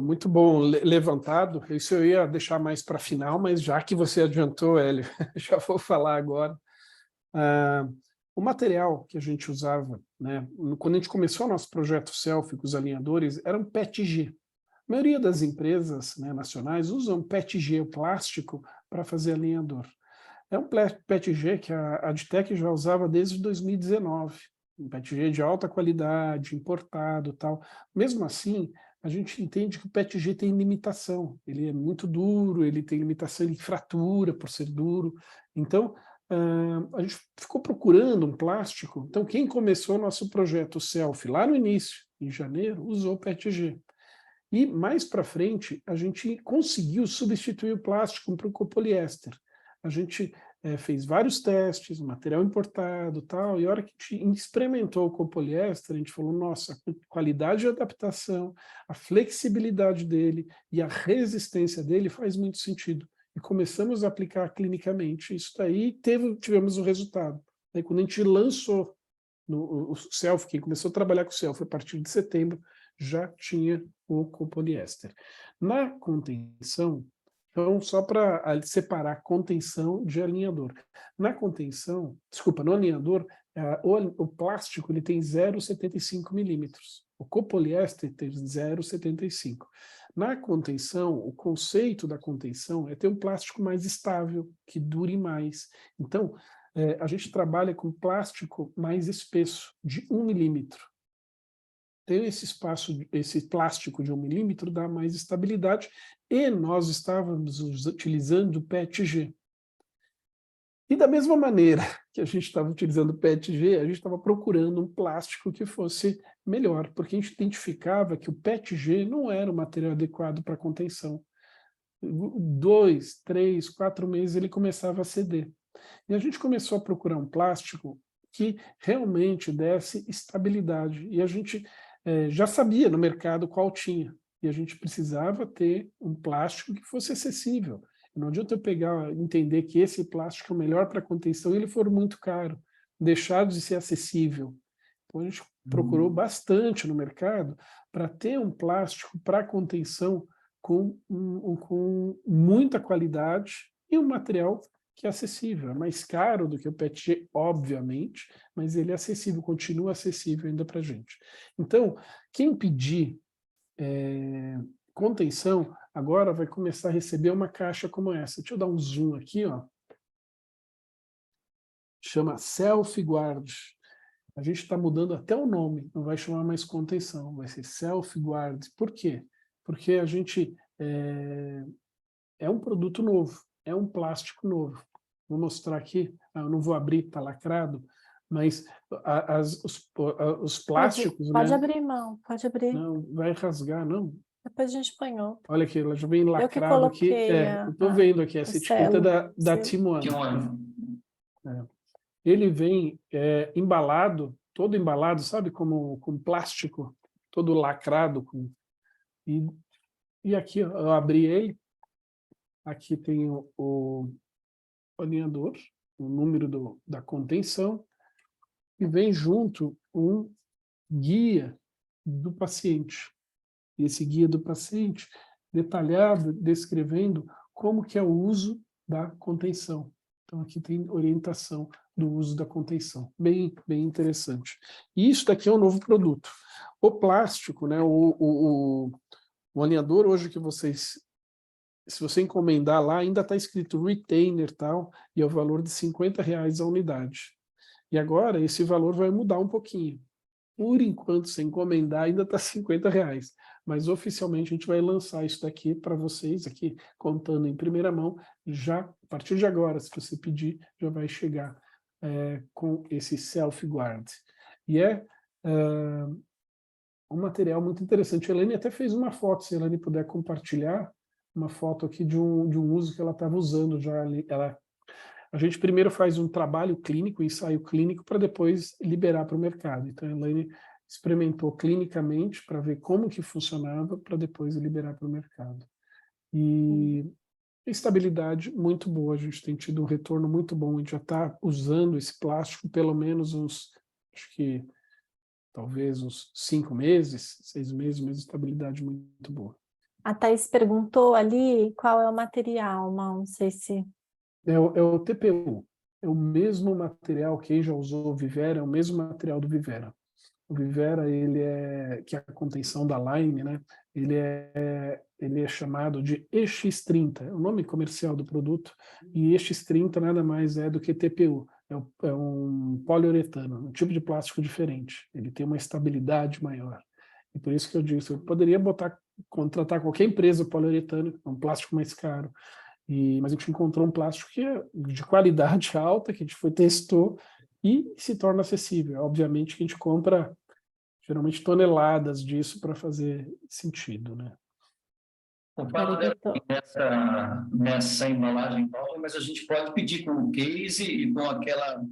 muito bom levantado. Isso eu ia deixar mais para final, mas já que você adiantou, Hélio, já vou falar agora. O material que a gente usava, né, quando a gente começou o nosso projeto Selfie com os alinhadores, era um PETG. A maioria das empresas, né, nacionais usam PETG, o plástico, para fazer alinhador. É um PETG que a Adtech já usava desde 2019. Um PETG de alta qualidade, importado e tal. Mesmo assim, a gente entende que o PETG tem limitação. Ele é muito duro, ele tem limitação de fratura por ser duro. Então, a gente ficou procurando um plástico. Então, quem começou o nosso projeto Selfie lá no início, em janeiro, usou o PETG. E mais para frente, a gente conseguiu substituir o plástico por copoliéster. A gente fez vários testes, material importado tal, e a hora que a gente experimentou o copoliéster, a gente falou, nossa, a qualidade de adaptação, a flexibilidade dele e a resistência dele faz muito sentido. E começamos a aplicar clinicamente isso daí, tivemos o resultado. Aí, quando a gente lançou o Selfie, quem começou a trabalhar com o Selfie a partir de setembro, já tinha o copoliéster. Na contenção, então, só para separar contenção de alinhador. Na contenção, desculpa, no alinhador, o plástico ele tem 0,75 milímetros. O copoliéster tem 0,75. Na contenção, o conceito da contenção é ter um plástico mais estável, que dure mais. Então, a gente trabalha com plástico mais espesso, de 1 milímetro. Ter esse plástico de 1 milímetro dá mais estabilidade, e nós estávamos utilizando o PETG. E da mesma maneira que a gente estava utilizando o PETG, a gente estava procurando um plástico que fosse melhor, porque a gente identificava que o PETG não era o material adequado para contenção. 2, 3, 4 meses ele começava a ceder. E a gente começou a procurar um plástico que realmente desse estabilidade. E a gente já sabia no mercado qual tinha. E a gente precisava ter um plástico que fosse acessível. Não adianta eu entender que esse plástico é o melhor para contenção e ele for muito caro, deixar de ser acessível. Então a gente procurou bastante no mercado para ter um plástico para contenção com muita qualidade e um material que é acessível. É mais caro do que o PETG, obviamente, mas ele é acessível, continua acessível ainda para a gente. Então, quem pedir contenção agora vai começar a receber uma caixa como essa. Deixa eu dar um zoom aqui, ó. Chama Self Guard. A gente está mudando até o nome, não vai chamar mais contenção, vai ser Self Guard. Por quê? Porque a gente é um produto novo, é um plástico novo. Vou mostrar aqui, eu não vou abrir, está lacrado, mas os plásticos... Pode né? abrir, irmão, pode abrir. Não, vai rasgar, não. Depois a gente põe outro. Olha aqui, ela já vem Eu que lacrado aqui. coloquei Eu estou vendo aqui, essa etiqueta da Team One. Ele vem embalado, todo embalado, sabe, como com plástico, todo lacrado. E aqui, ó, eu abri ele, aqui tem o alinhador, o número da contenção, e vem junto um guia do paciente. E esse guia do paciente detalhado, descrevendo como que é o uso da contenção. Então, aqui tem orientação do uso da contenção. Bem interessante. E isso daqui é um novo produto. O plástico, né, o alinhador hoje que vocês... Se você encomendar lá, ainda está escrito retainer tal, e é o valor de R$50 a unidade. E agora esse valor vai mudar um pouquinho. Por enquanto, se encomendar, ainda está R$50. Mas oficialmente a gente vai lançar isso daqui para vocês, aqui contando em primeira mão, já a partir de agora, se você pedir, já vai chegar com esse self-guard. E um material muito interessante. A Elaine até fez uma foto, se a Elaine puder compartilhar, uma foto aqui de um uso que ela estava usando já ali. A gente primeiro faz um trabalho clínico, um ensaio clínico, para depois liberar para o mercado. Então, a Elaine experimentou clinicamente para ver como que funcionava, para depois liberar para o mercado. E estabilidade muito boa, a gente tem tido um retorno muito bom, a gente já está usando esse plástico pelo menos acho que talvez uns 5 meses, 6 meses, uma estabilidade muito boa. A Thaís perguntou ali qual é o material, não sei se... É o TPU, é o mesmo material, quem já usou o Vivera, é o mesmo material do Vivera. O Vivera, que é a contenção da Line, né? Ele é chamado de EX30, é o nome comercial do produto, e EX30 nada mais é do que TPU, é um poliuretano, um tipo de plástico diferente, ele tem uma estabilidade maior. E por isso que eu disse, eu poderia contratar qualquer empresa poliuretano, é um plástico mais caro, mas a gente encontrou um plástico que é de qualidade alta, que a gente testou e se torna acessível. Obviamente que a gente compra geralmente toneladas disso para fazer sentido, né? O fato nessa embalagem nova, mas a gente pode pedir com o case e com aquela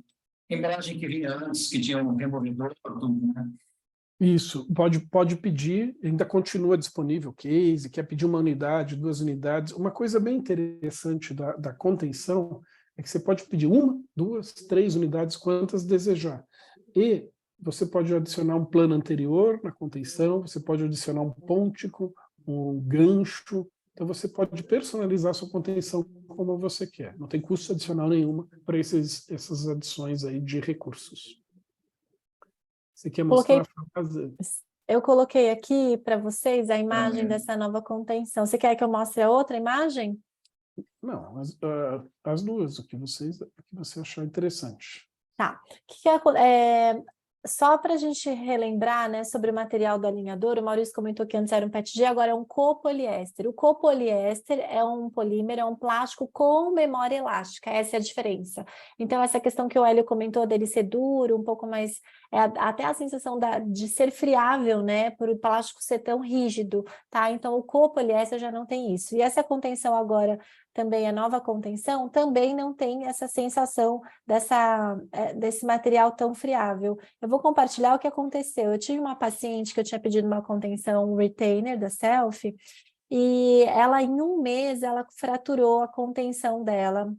embalagem que vinha antes, que tinha um removedor, tudo, né? Isso, pode pedir, ainda continua disponível case, quer pedir 1 unidade, 2 unidades. Uma coisa bem interessante da contenção é que você pode pedir 1, 2, 3 unidades, quantas desejar. E você pode adicionar um plano anterior na contenção, você pode adicionar um pontico, um gancho. Então você pode personalizar a sua contenção como você quer. Não tem custo adicional nenhuma para essas adições aí de recursos. Você quer mostrar a frase? Eu coloquei aqui para vocês a imagem dessa nova contenção. Você quer que eu mostre a outra imagem? Não, as duas, o que você achar interessante. Tá. Só para a gente relembrar, né, sobre o material do alinhador, o Maurício comentou que antes era um PETG, agora é um copoliéster. O copoliéster é um polímero, é um plástico com memória elástica, essa é a diferença. Então, essa questão que o Hélio comentou dele ser duro, um pouco mais... até a sensação de ser friável, né, por o plástico ser tão rígido, tá? Então, o copoliéster já não tem isso. E essa contenção agora, também a nova contenção, também não tem essa sensação desse material tão friável. Eu vou compartilhar o que aconteceu. Eu tive uma paciente que eu tinha pedido uma contenção retainer da Selfie, e ela, em 1 mês, ela fraturou a contenção dela.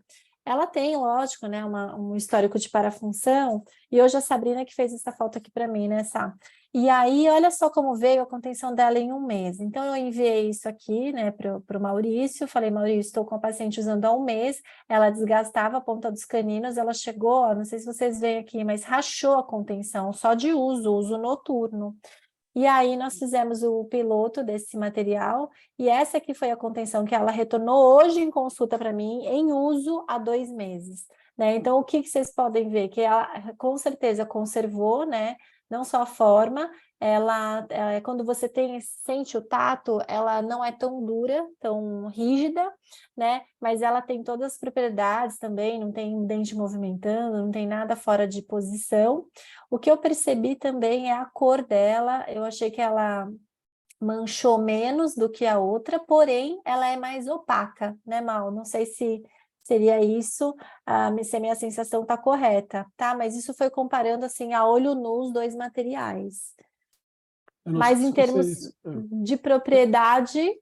Ela tem, lógico, né, um histórico de parafunção, e hoje a Sabrina que fez essa foto aqui para mim, né, Sá? E aí, olha só como veio a contenção dela em 1 mês. Então, eu enviei isso aqui, né, para o Maurício, falei, Maurício, estou com a paciente usando há 1 mês, ela desgastava a ponta dos caninos, ela chegou, não sei se vocês veem aqui, mas rachou a contenção, só de uso noturno. E aí nós fizemos o piloto desse material, e essa aqui foi a contenção que ela retornou hoje em consulta para mim, em uso há 2 meses. Né? Então, o que vocês podem ver? Que ela com certeza conservou, né? Não só a forma, quando você sente o tato, ela não é tão dura, tão rígida, né? Mas ela tem todas as propriedades também, não tem dente movimentando, não tem nada fora de posição. O que eu percebi também é a cor dela, eu achei que ela manchou menos do que a outra, porém ela é mais opaca, né, Mal? Não sei se seria isso, se a minha sensação está correta, tá? Mas isso foi comparando assim a olho nu os 2 materiais. Eu não sei Mas em se termos vocês... de propriedade,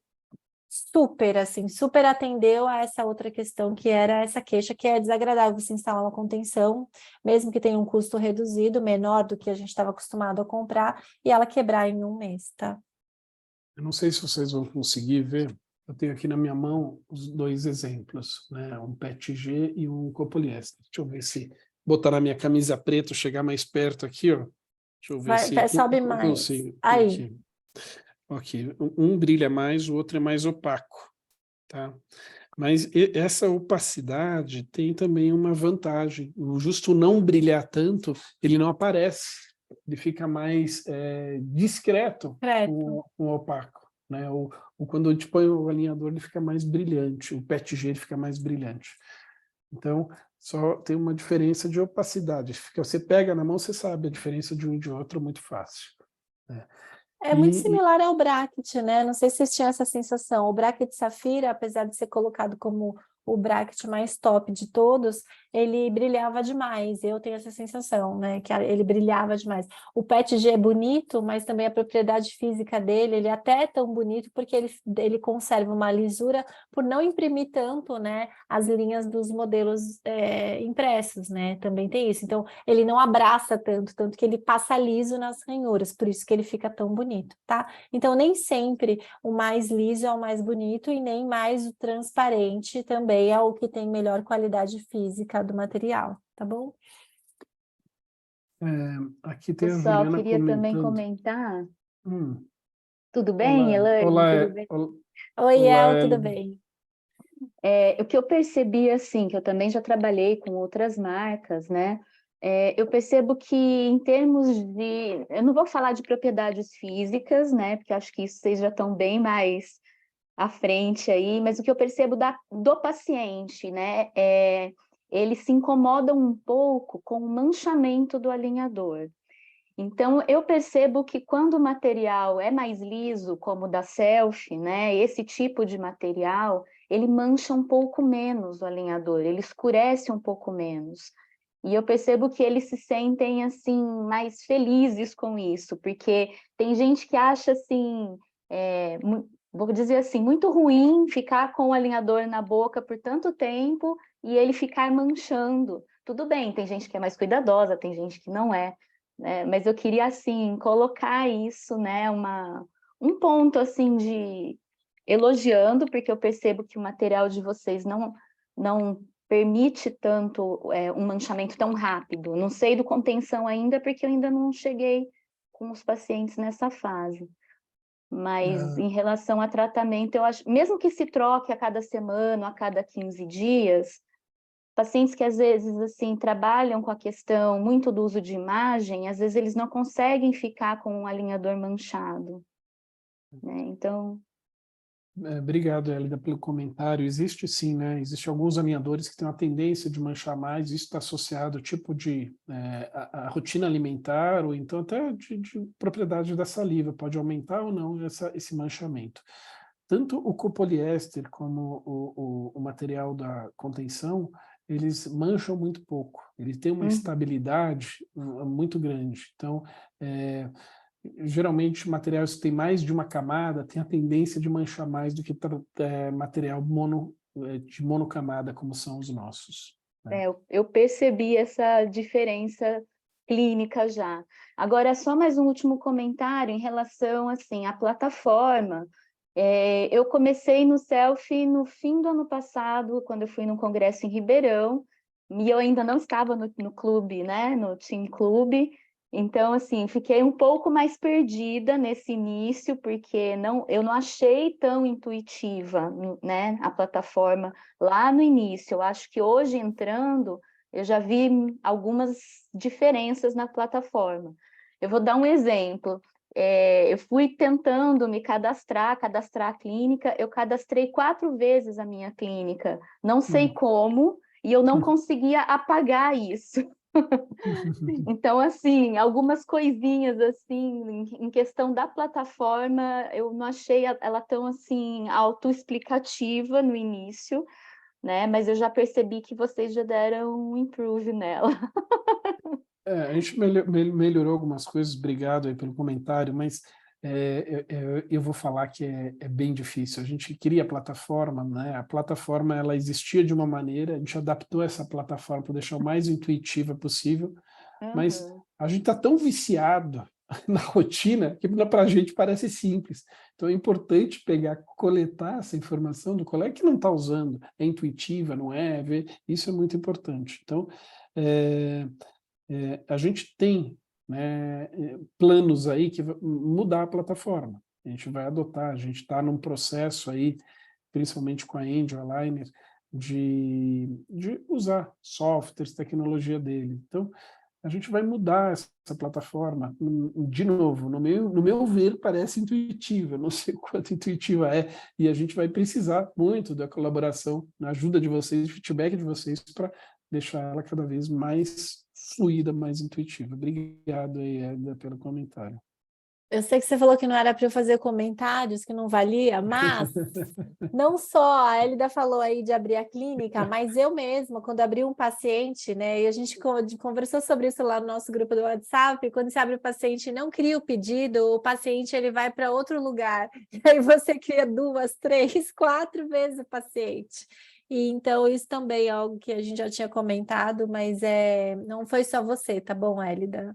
super, assim, super atendeu a essa outra questão, que era essa queixa, que é desagradável você instalar uma contenção, mesmo que tenha um custo reduzido, menor do que a gente estava acostumado a comprar, e ela quebrar em 1 mês, tá? Eu não sei se vocês vão conseguir ver. Eu tenho aqui na minha mão os 2 exemplos, né? Um PETG e um copoliéster. Deixa eu ver se botar na minha camisa preta, chegar mais perto aqui, ó. Deixa eu ver se Sobe eu mais. consigo. Aí. Aqui. Ok. Um brilha mais, o outro é mais opaco, tá? Mas essa opacidade tem também uma vantagem. O justo não brilhar tanto, ele não aparece. Ele fica mais discreto, Correto. o opaco, né? Quando a gente põe o alinhador, ele fica mais brilhante. O PETG ele fica mais brilhante. Então, só tem uma diferença de opacidade. Você pega na mão, você sabe a diferença de um e de outro muito fácil, né? É muito similar ao bracket, né? Não sei se vocês tinham essa sensação. O bracket safira, apesar de ser colocado como o bracket mais top de todos, ele brilhava demais. Eu tenho essa sensação, né? Que ele brilhava demais. O PETG é bonito, mas também a propriedade física dele, ele até é tão bonito porque ele conserva uma lisura por não imprimir tanto, né? As linhas dos modelos impressos, né? Também tem isso. Então, ele não abraça tanto que ele passa liso nas ranhuras, por isso que ele fica tão bonito, tá? Então, nem sempre o mais liso é o mais bonito e nem mais o transparente também é o que tem melhor qualidade física do material, tá bom? Aqui tem a Pessoal, Juliana queria também comentando. comentar. Hum, Tudo bem, olá, Elaine? olá, Tudo bem? Oi, olá, El, tudo Ellen. bem? O que eu percebi, assim, que eu também já trabalhei com outras marcas, né? Eu percebo que em termos de... Eu não vou falar de propriedades físicas, né? Porque acho que isso vocês já estão bem mais à frente aí, mas o que eu percebo do paciente, né? Ele se incomoda um pouco com o manchamento do alinhador. Então, eu percebo que quando o material é mais liso, como o da Selfie, né, esse tipo de material, ele mancha um pouco menos o alinhador, ele escurece um pouco menos. E eu percebo que eles se sentem, assim, mais felizes com isso, porque tem gente que acha, assim, vou dizer assim, muito ruim ficar com o alinhador na boca por tanto tempo e ele ficar manchando. Tudo bem, tem gente que é mais cuidadosa, tem gente que não é, né? Mas eu queria, assim, colocar isso, né, um ponto, assim, de elogiando, porque eu percebo que o material de vocês não permite tanto um manchamento tão rápido. Não sei do contenção ainda, porque eu ainda não cheguei com os pacientes nessa fase. Mas em relação a tratamento, eu acho, mesmo que se troque a cada semana, a cada 15 dias, pacientes que às vezes assim trabalham com a questão muito do uso de imagem, às vezes eles não conseguem ficar com um alinhador manchado, né? Então, Obrigado, Elida, pelo comentário. Existe sim, né? Existem alguns alinhadores que têm uma tendência de manchar mais, isso está associado ao tipo de a rotina alimentar, ou então até de propriedade da saliva, pode aumentar ou não esse manchamento. Tanto o copoliéster como o material da contenção, eles mancham muito pouco, ele tem uma estabilidade muito grande. Então, geralmente materiais que têm mais de uma camada têm a tendência de manchar mais do que material de monocamada, como são os nossos, né? eu percebi essa diferença clínica já. Agora, só mais um último comentário em relação assim, à plataforma. Eu comecei no Selfie no fim do ano passado, quando eu fui num congresso em Ribeirão, e eu ainda não estava no clube, né, no Team Clube, Então, assim, fiquei um pouco mais perdida nesse início, porque eu não achei tão intuitiva, né, a plataforma lá no início. Eu acho que hoje, entrando, eu já vi algumas diferenças na plataforma. Eu vou dar um exemplo. Eu fui tentando me cadastrar a clínica, eu cadastrei 4 vezes a minha clínica, não sei como, e eu não conseguia apagar isso. Então, assim, algumas coisinhas, assim, em questão da plataforma, eu não achei ela tão, assim, autoexplicativa no início, né? Mas eu já percebi que vocês já deram um improve nela. A gente melhorou algumas coisas, obrigado aí pelo comentário, mas eu vou falar que é bem difícil. A gente cria a plataforma, né? A plataforma ela existia de uma maneira, a gente adaptou essa plataforma para deixar o mais intuitiva possível, mas a gente está tão viciado na rotina que para a gente parece simples. Então é importante coletar essa informação do colega que não está usando, é intuitiva, não é? Isso é muito importante. Então, a gente tem, né, planos aí que vão mudar a plataforma. A gente vai adotar, a gente está num processo aí, principalmente com a Angel Aligner, de usar softwares, tecnologia dele. Então, a gente vai mudar essa plataforma. De novo, no meu ver, parece intuitiva, não sei quanto intuitiva é, e a gente vai precisar muito da colaboração, da ajuda de vocês, do feedback de vocês, para deixar ela cada vez mais fluida, mais intuitiva. Obrigado aí, Edna, pelo comentário. Eu sei que você falou que não era para eu fazer comentários, que não valia, mas não só a Elida falou aí de abrir a clínica, mas eu mesma, quando abri um paciente, né, e a gente conversou sobre isso lá no nosso grupo do WhatsApp, quando você abre o paciente e não cria o pedido, o paciente ele vai para outro lugar, e aí você cria 2, 3, 4 vezes o paciente. E então isso também é algo que a gente já tinha comentado, mas não foi só você, tá bom, Elida?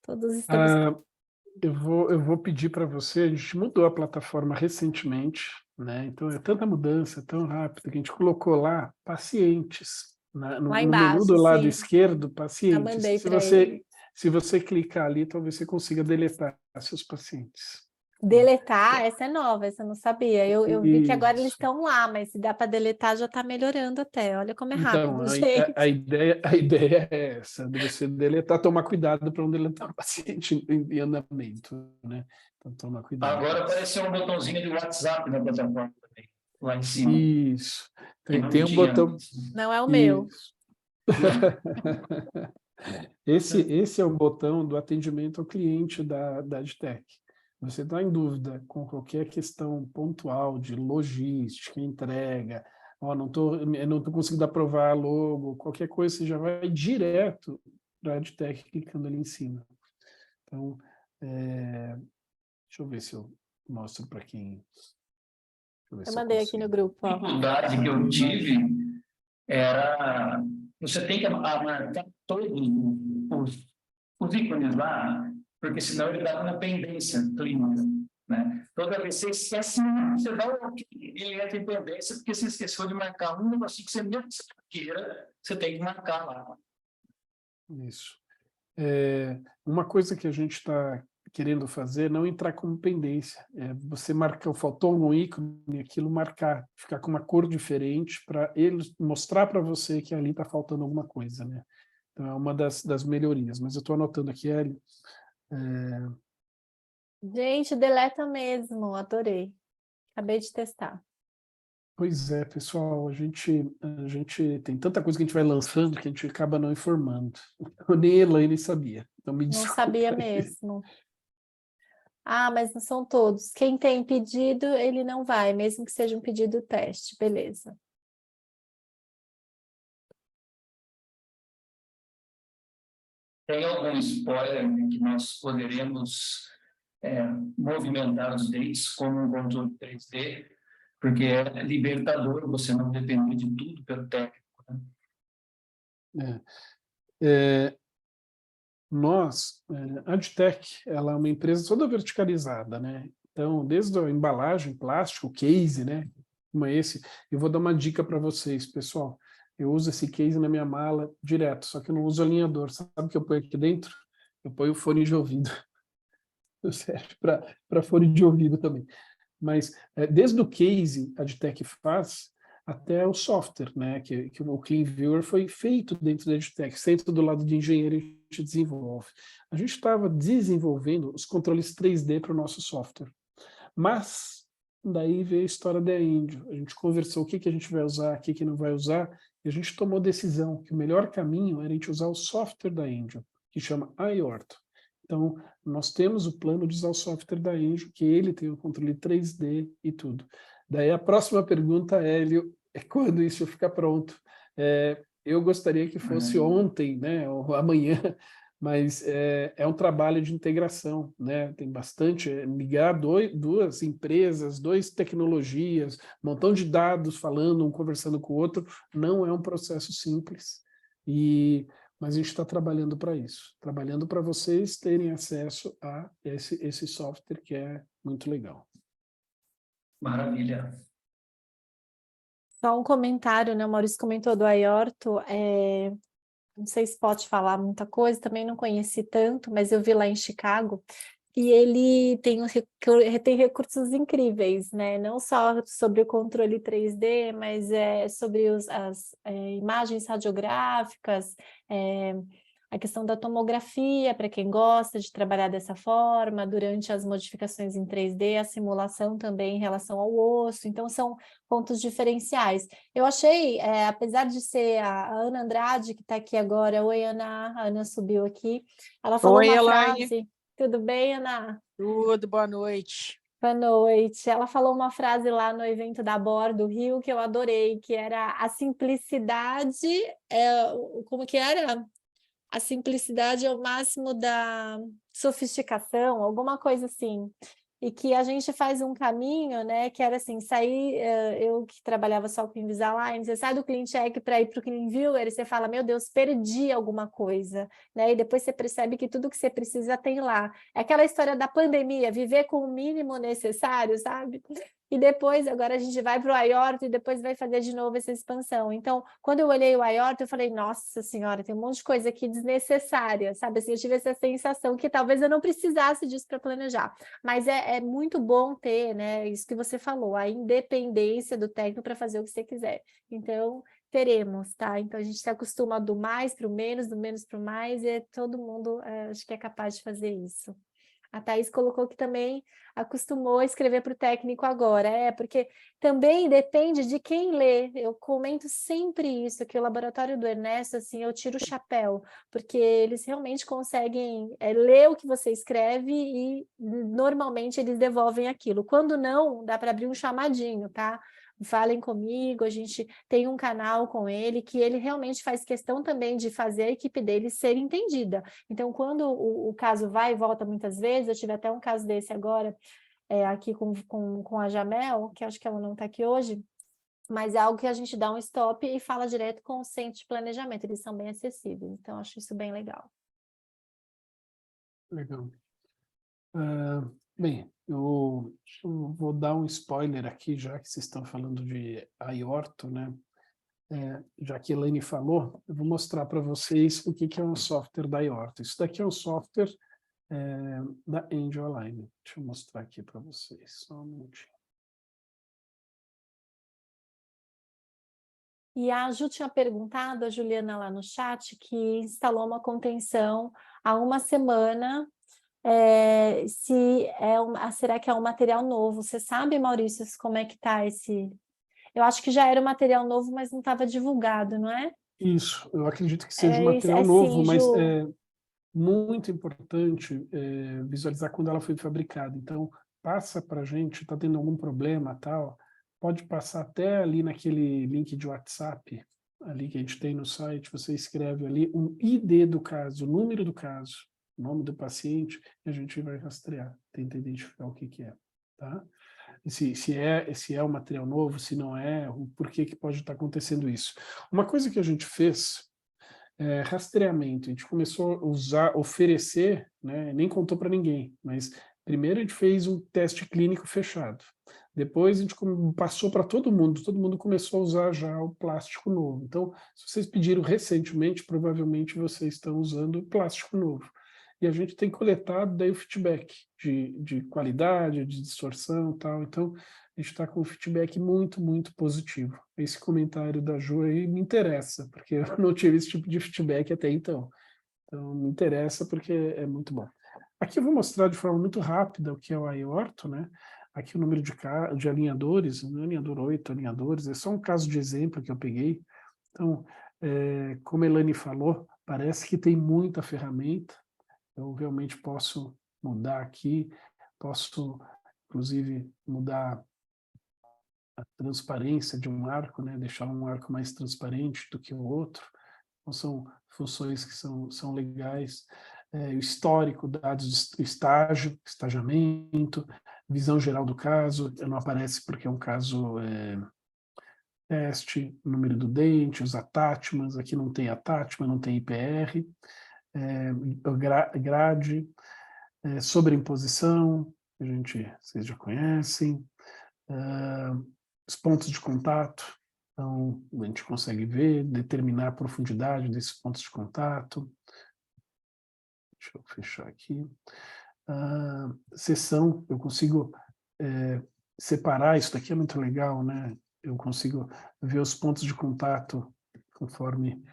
Todos estamos... Eu vou pedir para você, a gente mudou a plataforma recentemente, né? Então é tanta mudança, é tão rápido, que a gente colocou lá pacientes, né? No Lá menu embaixo, do lado sim. esquerdo, Já pacientes. mandei para ele. Se você clicar ali, talvez você consiga deletar seus pacientes. Deletar, essa é nova, essa eu não sabia. Eu vi que agora eles Isso. estão lá, mas se dá para deletar, já está melhorando até. Olha como é rápido, Então, gente. a ideia é essa, de você deletar, tomar cuidado para não deletar o paciente em andamento, né? Então, toma cuidado. Agora apareceu um botãozinho de WhatsApp na plataforma também, lá em cima. Isso. Tem um botão. Não é o meu. Esse é o botão do atendimento ao cliente da Adtech. Você está em dúvida com qualquer questão pontual de logística, entrega, eu não tô conseguindo aprovar logo, qualquer coisa, você já vai direto para a Adtech clicando ali em cima. Então, deixa eu ver se eu mostro para quem... Eu mandei aqui no grupo. A dificuldade que eu tive era... Você tem que marcar todos os ícones lá, porque senão ele dá uma pendência clínica, né? Toda vez que você esquece, você dá um OK, ele entra em pendência, porque você esqueceu de marcar um negócio que você mesmo queira, você tem que marcar lá. Isso. Uma coisa que a gente está querendo fazer é não entrar como pendência. Você marcar, faltou um ícone, aquilo marcar, ficar com uma cor diferente para ele mostrar para você que ali está faltando alguma coisa, né? Então é uma das melhorias. Mas eu estou anotando aqui, Hélio. Gente, deleta mesmo, adorei. Acabei de testar. Pois é, pessoal, a gente tem tanta coisa que a gente vai lançando que a gente acaba não informando. Eu nem a Elaine sabia. Então me Não desculpa. sabia mesmo. Ah, mas não são todos. Quem tem pedido, ele não vai, mesmo que seja um pedido teste. Beleza. Tem algum spoiler que nós poderemos movimentar os dentes como um controle 3D, porque é libertador você não depender de tudo pelo técnico, né? A Adtech, ela é uma empresa toda verticalizada, né? Então, desde a embalagem, plástico, case, né? Como é esse, eu vou dar uma dica para vocês, pessoal. Eu uso esse case na minha mala direto, só que eu não uso alinhador. Sabe o que eu ponho aqui dentro? Eu ponho fone de ouvido. Serve para fone de ouvido também. Mas desde o case a EdTech faz até o software, né? Que o Clean Viewer foi feito dentro da EdTech, sempre do lado de engenheiro a gente desenvolve. A gente estava desenvolvendo os controles 3D para o nosso software. Mas daí veio a história da Angel. A gente conversou o que a gente vai usar, o que não vai usar, e a gente tomou a decisão que o melhor caminho era a gente usar o software da Angel, que chama iOrtho. Então, nós temos o plano de usar o software da Angel, que ele tem o controle 3D e tudo. Daí a próxima pergunta, Hélio, é quando isso ficar pronto. Eu gostaria que fosse ontem, né, ou amanhã, mas é um trabalho de integração, né? Tem bastante, ligar duas empresas, duas tecnologias, um montão de dados falando, um conversando com o outro, não é um processo simples. Mas a gente está trabalhando para isso, trabalhando para vocês terem acesso a esse software que é muito legal. Maravilha. Só um comentário, né? O Maurício comentou do iOrtho, não sei se pode falar muita coisa, também não conheci tanto, mas eu vi lá em Chicago, e ele tem recursos incríveis, né? Não só sobre o controle 3D, mas sobre as imagens radiográficas, a questão da tomografia, para quem gosta de trabalhar dessa forma, durante as modificações em 3D, a simulação também em relação ao osso, então são pontos diferenciais. Eu achei, apesar de ser a Ana Andrade, que está aqui agora, oi Ana, a Ana subiu aqui, ela falou uma frase... Tudo bem, Ana? Tudo, boa noite. Boa noite. Ela falou uma frase lá no evento da BOR do Rio que eu adorei, que era a simplicidade, como que era? A simplicidade é o máximo da sofisticação, alguma coisa assim. E que a gente faz um caminho, né, que era assim, sair, eu que trabalhava só com Invisalign, você sai do Clean Check para ir para o Clean Viewer e você fala, meu Deus, perdi alguma coisa, né, e depois você percebe que tudo que você precisa tem lá. É aquela história da pandemia, viver com o mínimo necessário, sabe? E depois, agora a gente vai para o iOrtho e depois vai fazer de novo essa expansão. Então, quando eu olhei o iOrtho, eu falei, nossa senhora, tem um monte de coisa aqui desnecessária, sabe? Assim, eu tive essa sensação que talvez eu não precisasse disso para planejar. Mas é muito bom ter, né, isso que você falou, a independência do técnico para fazer o que você quiser. Então, teremos, tá? Então, a gente se acostuma do mais para o menos, do menos para o mais, e todo mundo acho que é capaz de fazer isso. A Thaís colocou que também acostumou a escrever para o técnico agora, porque também depende de quem lê. Eu comento sempre isso, que o laboratório do Ernesto, assim, eu tiro o chapéu, porque eles realmente conseguem ler o que você escreve e normalmente eles devolvem aquilo. Quando não, dá para abrir um chamadinho, tá? Falem comigo, a gente tem um canal com ele, que ele realmente faz questão também de fazer a equipe dele ser entendida. Então, quando o caso vai e volta muitas vezes, eu tive até um caso desse agora, aqui com a Jamel, que acho que ela não está aqui hoje, mas é algo que a gente dá um stop e fala direto com o centro de planejamento, eles são bem acessíveis, então acho isso bem legal. Legal. Bem, eu vou dar um spoiler aqui, já que vocês estão falando de iOrtho, né? Já que a Elaine falou, eu vou mostrar para vocês o que é um software da iOrtho. Isso daqui é um software da Angel Align. Deixa eu mostrar aqui para vocês, só um minutinho. E a Ju tinha perguntado, a Juliana lá no chat, que instalou uma contenção há uma semana, será que é um material novo? Você sabe, Maurício, como é que está esse... Eu acho que já era um material novo, mas não estava divulgado, não é? Isso, eu acredito que seja um material novo, mas é muito importante visualizar quando ela foi fabricada. Então, passa para a gente, está tendo algum problema, tal, pode passar até ali naquele link de WhatsApp, ali que a gente tem no site, você escreve ali um ID do caso, o número do caso, o nome do paciente, e a gente vai rastrear, tentar identificar o que é, tá? Se é um material novo, se não é, o porquê que pode estar acontecendo isso. Uma coisa que a gente fez é rastreamento. A gente começou a usar, oferecer, né, nem contou para ninguém, mas primeiro a gente fez um teste clínico fechado. Depois a gente passou para todo mundo começou a usar já o plástico novo. Então, se vocês pediram recentemente, provavelmente vocês estão usando o plástico novo. e a gente tem coletado daí o feedback de qualidade, de distorção e tal. Então, a gente está com um feedback muito, muito positivo. Esse comentário da Ju aí me interessa, porque eu não tive esse tipo de feedback até então. Então, me interessa porque é muito bom. Aqui eu vou mostrar de forma muito rápida o que é o aorto, né? Aqui o número de alinhadores, né? Alinhador 8 alinhadores, é só um caso de exemplo que eu peguei. Então, como a Elane falou, parece que tem muita ferramenta. Eu realmente posso mudar aqui, posso, inclusive, mudar a transparência de um arco, né? Deixar um arco mais transparente do que o outro. Então, são funções que são legais. O histórico, dados de estágio, estagiamento, visão geral do caso, não aparece porque é um caso teste, número do dente, os attachments, aqui não tem attachment, não tem IPR, grade, sobreimposição, vocês já conhecem, os pontos de contato, então a gente consegue ver, determinar a profundidade desses pontos de contato. Deixa eu fechar aqui. Seção, eu consigo separar, isso daqui é muito legal, né? Eu consigo ver os pontos de contato conforme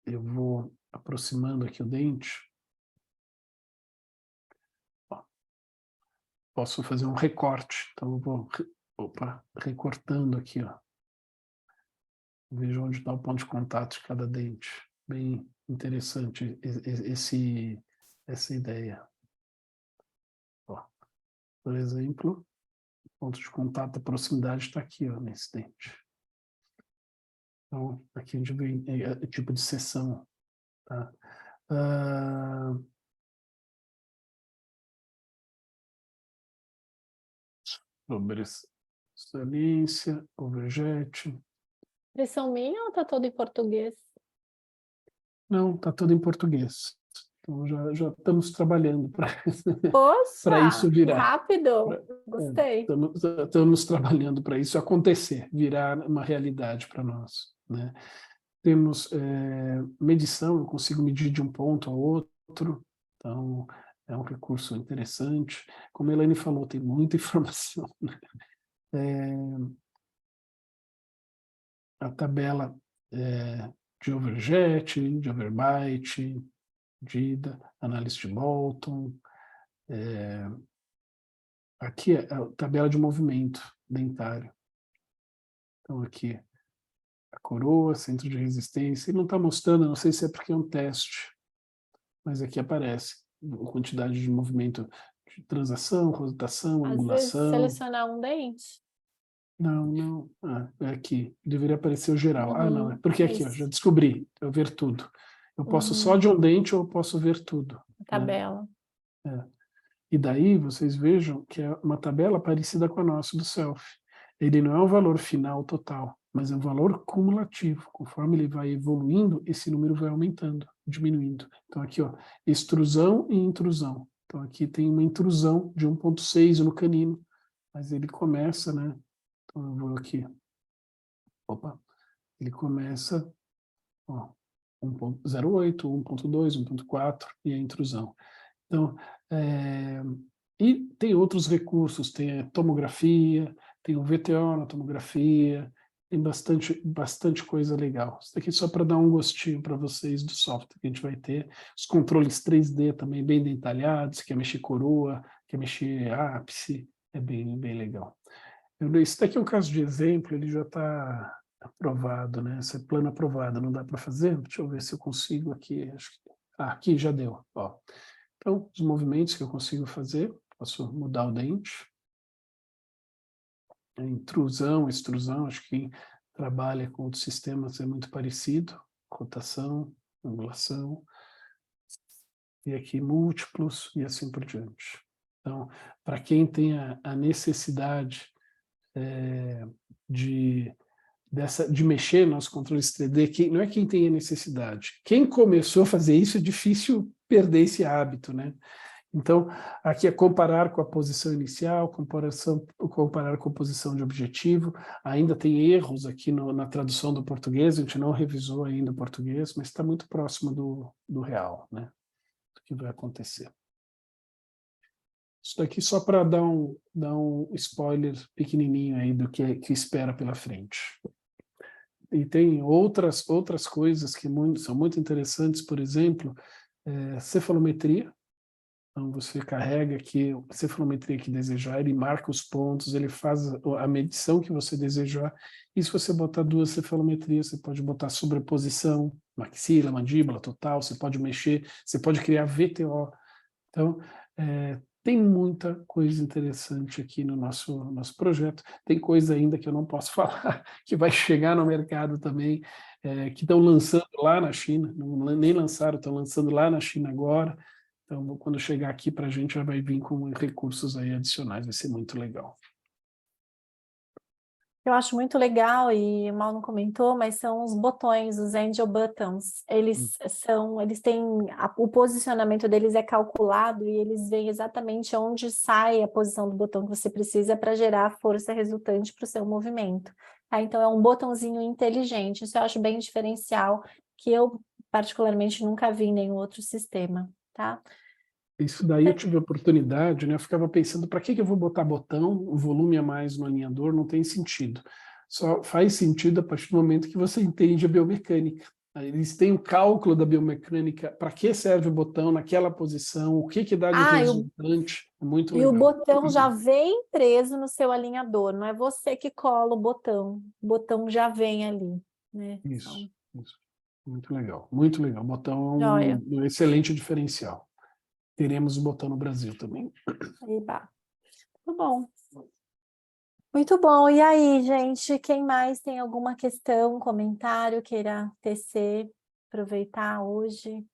eu vou aproximando aqui o dente. Ó, posso fazer um recorte, então eu vou recortando aqui, ó. Vejo onde está o ponto de contato de cada dente. Bem interessante essa ideia. Ó, por exemplo, o ponto de contato da proximidade está aqui, ó, nesse dente. Então, aqui a gente vê o tipo de seção. Tá? Sobressalência, overjet. Impressão minha ou está todo em português? Não, está tudo em português. Então já estamos trabalhando para isso Poxa, que virar. rápido! Gostei. Estamos trabalhando para isso acontecer, virar uma realidade para nós, né? Temos medição, eu consigo medir de um ponto ao outro, então é um recurso interessante. Como a Elaine falou, tem muita informação, né? A tabela de overjet, de overbite, DIDA, análise de Bolton. Aqui é a tabela de movimento dentário. Então aqui a coroa, centro de resistência. Ele não está mostrando, não sei se é porque é um teste, mas aqui aparece a quantidade de movimento de transação, rotação, Às vezes, angulação. selecionar um dente. Não. É aqui. Deveria aparecer o geral. Não. É porque aqui, ó, Isso. já descobri. Eu ver tudo. Eu posso só de um dente ou eu posso ver tudo. Tabela. Né? E daí vocês vejam que é uma tabela parecida com a nossa do Self. Ele não é um valor final total, mas é um valor cumulativo. Conforme ele vai evoluindo, esse número vai aumentando, diminuindo. Então aqui, ó, extrusão e intrusão. Então aqui tem uma intrusão de 1,6 no canino, mas ele começa, né? Então eu vou aqui. Opa! Ele começa, ó, 1,08, 1,2, 1,4 e a intrusão. Então, e tem outros recursos, tem a tomografia, tem o VTO na tomografia, tem bastante coisa legal. Isso daqui é só para dar um gostinho para vocês do software que a gente vai ter. Os controles 3D também bem detalhados, quer mexer coroa, quer mexer ápice, é bem legal. Isso daqui é um caso de exemplo, ele já está aprovado, né? Esse é plano aprovado, não dá para fazer? Deixa eu ver se eu consigo aqui. Acho que... aqui já deu, ó. Então, os movimentos que eu consigo fazer, posso mudar o dente. A intrusão, extrusão, acho que quem trabalha com outros sistemas é muito parecido. Rotação, angulação. E aqui múltiplos e assim por diante. Então, para quem tem a necessidade de mexer nos controles 3D, não é quem tem a necessidade. Quem começou a fazer isso, é difícil perder esse hábito, né? Então, aqui é comparar com a posição inicial, comparar com a posição de objetivo. Ainda tem erros aqui na tradução do português, a gente não revisou ainda o português, mas está muito próximo do real, né? que vai acontecer. Isso daqui só para dar um spoiler pequenininho aí do que espera pela frente. E tem outras coisas que são muito interessantes, por exemplo, cefalometria. Então, você carrega aqui a cefalometria que desejar, ele marca os pontos, ele faz a medição que você desejar. E se você botar 2 cefalometrias, você pode botar sobreposição, maxila, mandíbula, total, você pode mexer, você pode criar VTO. Então, tem muita coisa interessante aqui no nosso projeto. Tem coisa ainda que eu não posso falar, que vai chegar no mercado também, que estão lançando lá na China, nem lançaram, estão lançando lá na China agora. Então, quando chegar aqui para a gente, já vai vir com recursos aí adicionais, vai ser muito legal. Eu acho muito legal, e o Mal não comentou, mas são os botões, os angel buttons. Eles têm, o posicionamento deles é calculado e eles veem exatamente onde sai a posição do botão que você precisa para gerar a força resultante para o seu movimento. Tá? Então, é um botãozinho inteligente. Isso eu acho bem diferencial, que eu particularmente nunca vi em nenhum outro sistema. Tá? Isso daí eu tive a oportunidade, né? Eu ficava pensando, para que eu vou botar botão, o volume a mais no alinhador, não tem sentido. Só faz sentido a partir do momento que você entende a biomecânica. Eles têm o cálculo da biomecânica, para que serve o botão naquela posição, o que dá de resultante, é muito legal. E o botão já vem preso no seu alinhador, não é você que cola o botão já vem ali. Né? Isso. Muito legal, muito legal. O botão Joia. um excelente diferencial. Teremos o botão no Brasil também. Eba. Muito bom. Muito bom. E aí, gente, quem mais tem alguma questão, comentário, queira tecer, aproveitar hoje?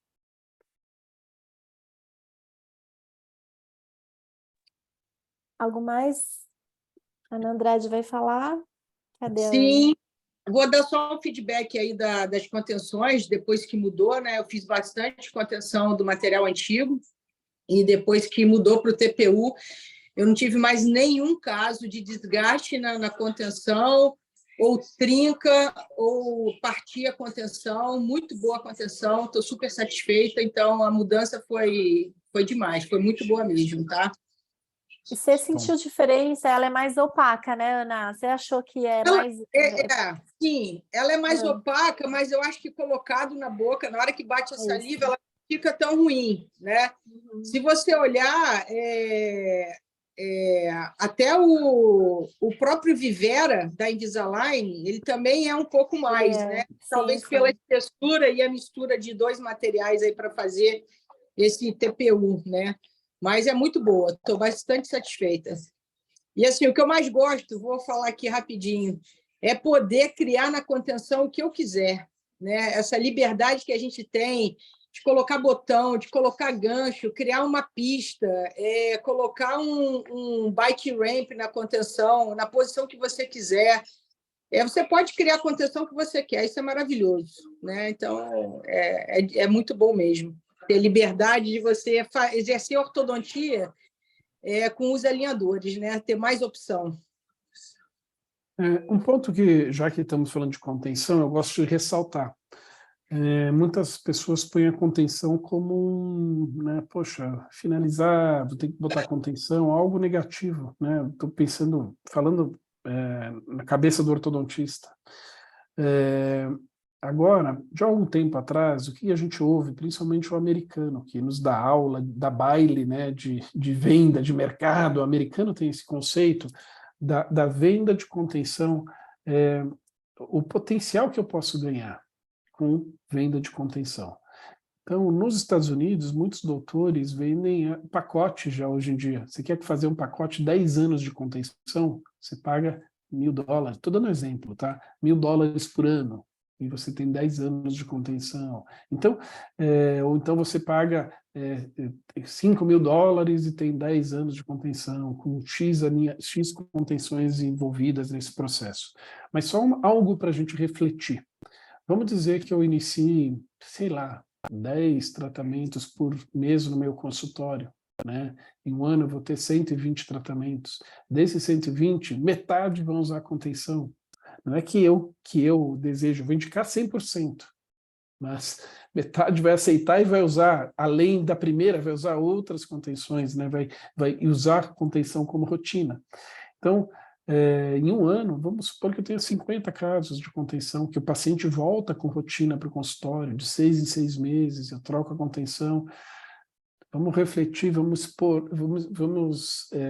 Algo mais? Ana Andrade vai falar? Cadê a Ana? Sim, vou dar só um feedback aí das contenções, depois que mudou, né? Eu fiz bastante contenção do material antigo, e depois que mudou para o TPU, eu não tive mais nenhum caso de desgaste na contenção, ou trinca, ou partir a contenção. Muito boa a contenção, estou super satisfeita, então a mudança foi demais, foi muito boa mesmo, tá? E você sentiu diferença? Ela é mais opaca, né, Ana? Você achou que é mais... Sim, ela é mais opaca, mas eu acho que colocado na boca, na hora que bate a saliva, ela não fica tão ruim, né? Se você olhar, até o próprio Vivera da Invisalign, ele também é um pouco mais, né? Talvez pela textura e a mistura de 2 materiais aí para fazer esse TPU, né? Mas é muito boa, estou bastante satisfeita. E assim, o que eu mais gosto, vou falar aqui rapidinho, é poder criar na contenção o que eu quiser, né? Essa liberdade que a gente tem de colocar botão, de colocar gancho, criar uma pista, colocar um bike ramp na contenção, na posição que você quiser. Você pode criar a contenção que você quer, isso é maravilhoso, né? Então, é muito bom mesmo. Ter liberdade de você exercer ortodontia com os alinhadores, né? Ter mais opção. Um ponto que, já que estamos falando de contenção, eu gosto de ressaltar. Muitas pessoas põem a contenção como né, poxa, finalizar, vou ter que botar contenção, algo negativo, né? Estou pensando, falando na cabeça do ortodontista. Agora, de algum tempo atrás, o que a gente ouve, principalmente o americano, que nos dá aula, dá baile, né, de venda, de mercado, o americano tem esse conceito da venda de contenção, o potencial que eu posso ganhar com venda de contenção. Então, nos Estados Unidos, muitos doutores vendem pacote já hoje em dia. Você quer fazer um pacote 10 anos de contenção? Você paga $1.000. Estou dando um exemplo, tá? $1.000 por ano. E você tem 10 anos de contenção. Então, ou então você paga $5.000 e tem 10 anos de contenção, com X contenções envolvidas nesse processo. Mas só algo para a gente refletir. Vamos dizer que eu inicie, sei lá, 10 tratamentos por mês no meu consultório, né? Em um ano eu vou ter 120 tratamentos. Desses 120, metade vão usar contenção. Não é que eu desejo, eu vou indicar 100%. mas metade vai aceitar e vai usar, além da primeira, vai usar outras contenções, né? Vai usar a contenção como rotina. Então, em um ano, vamos supor que eu tenha 50 casos de contenção, que o paciente volta com rotina para o consultório, de 6 em 6 meses, eu troco a contenção. Vamos refletir, vamos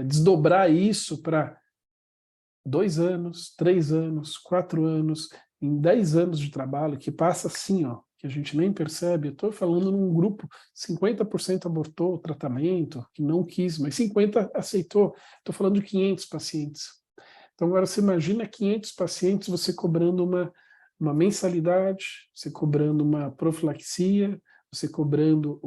desdobrar isso para 2 anos, 3 anos, 4 anos, em 10 anos de trabalho, que passa assim, ó, que a gente nem percebe. Eu estou falando num grupo, 50% abortou o tratamento, que não quis, mas 50% aceitou. Estou falando de 500 pacientes. Então, agora você imagina 500 pacientes, você cobrando uma mensalidade, você cobrando uma profilaxia, você cobrando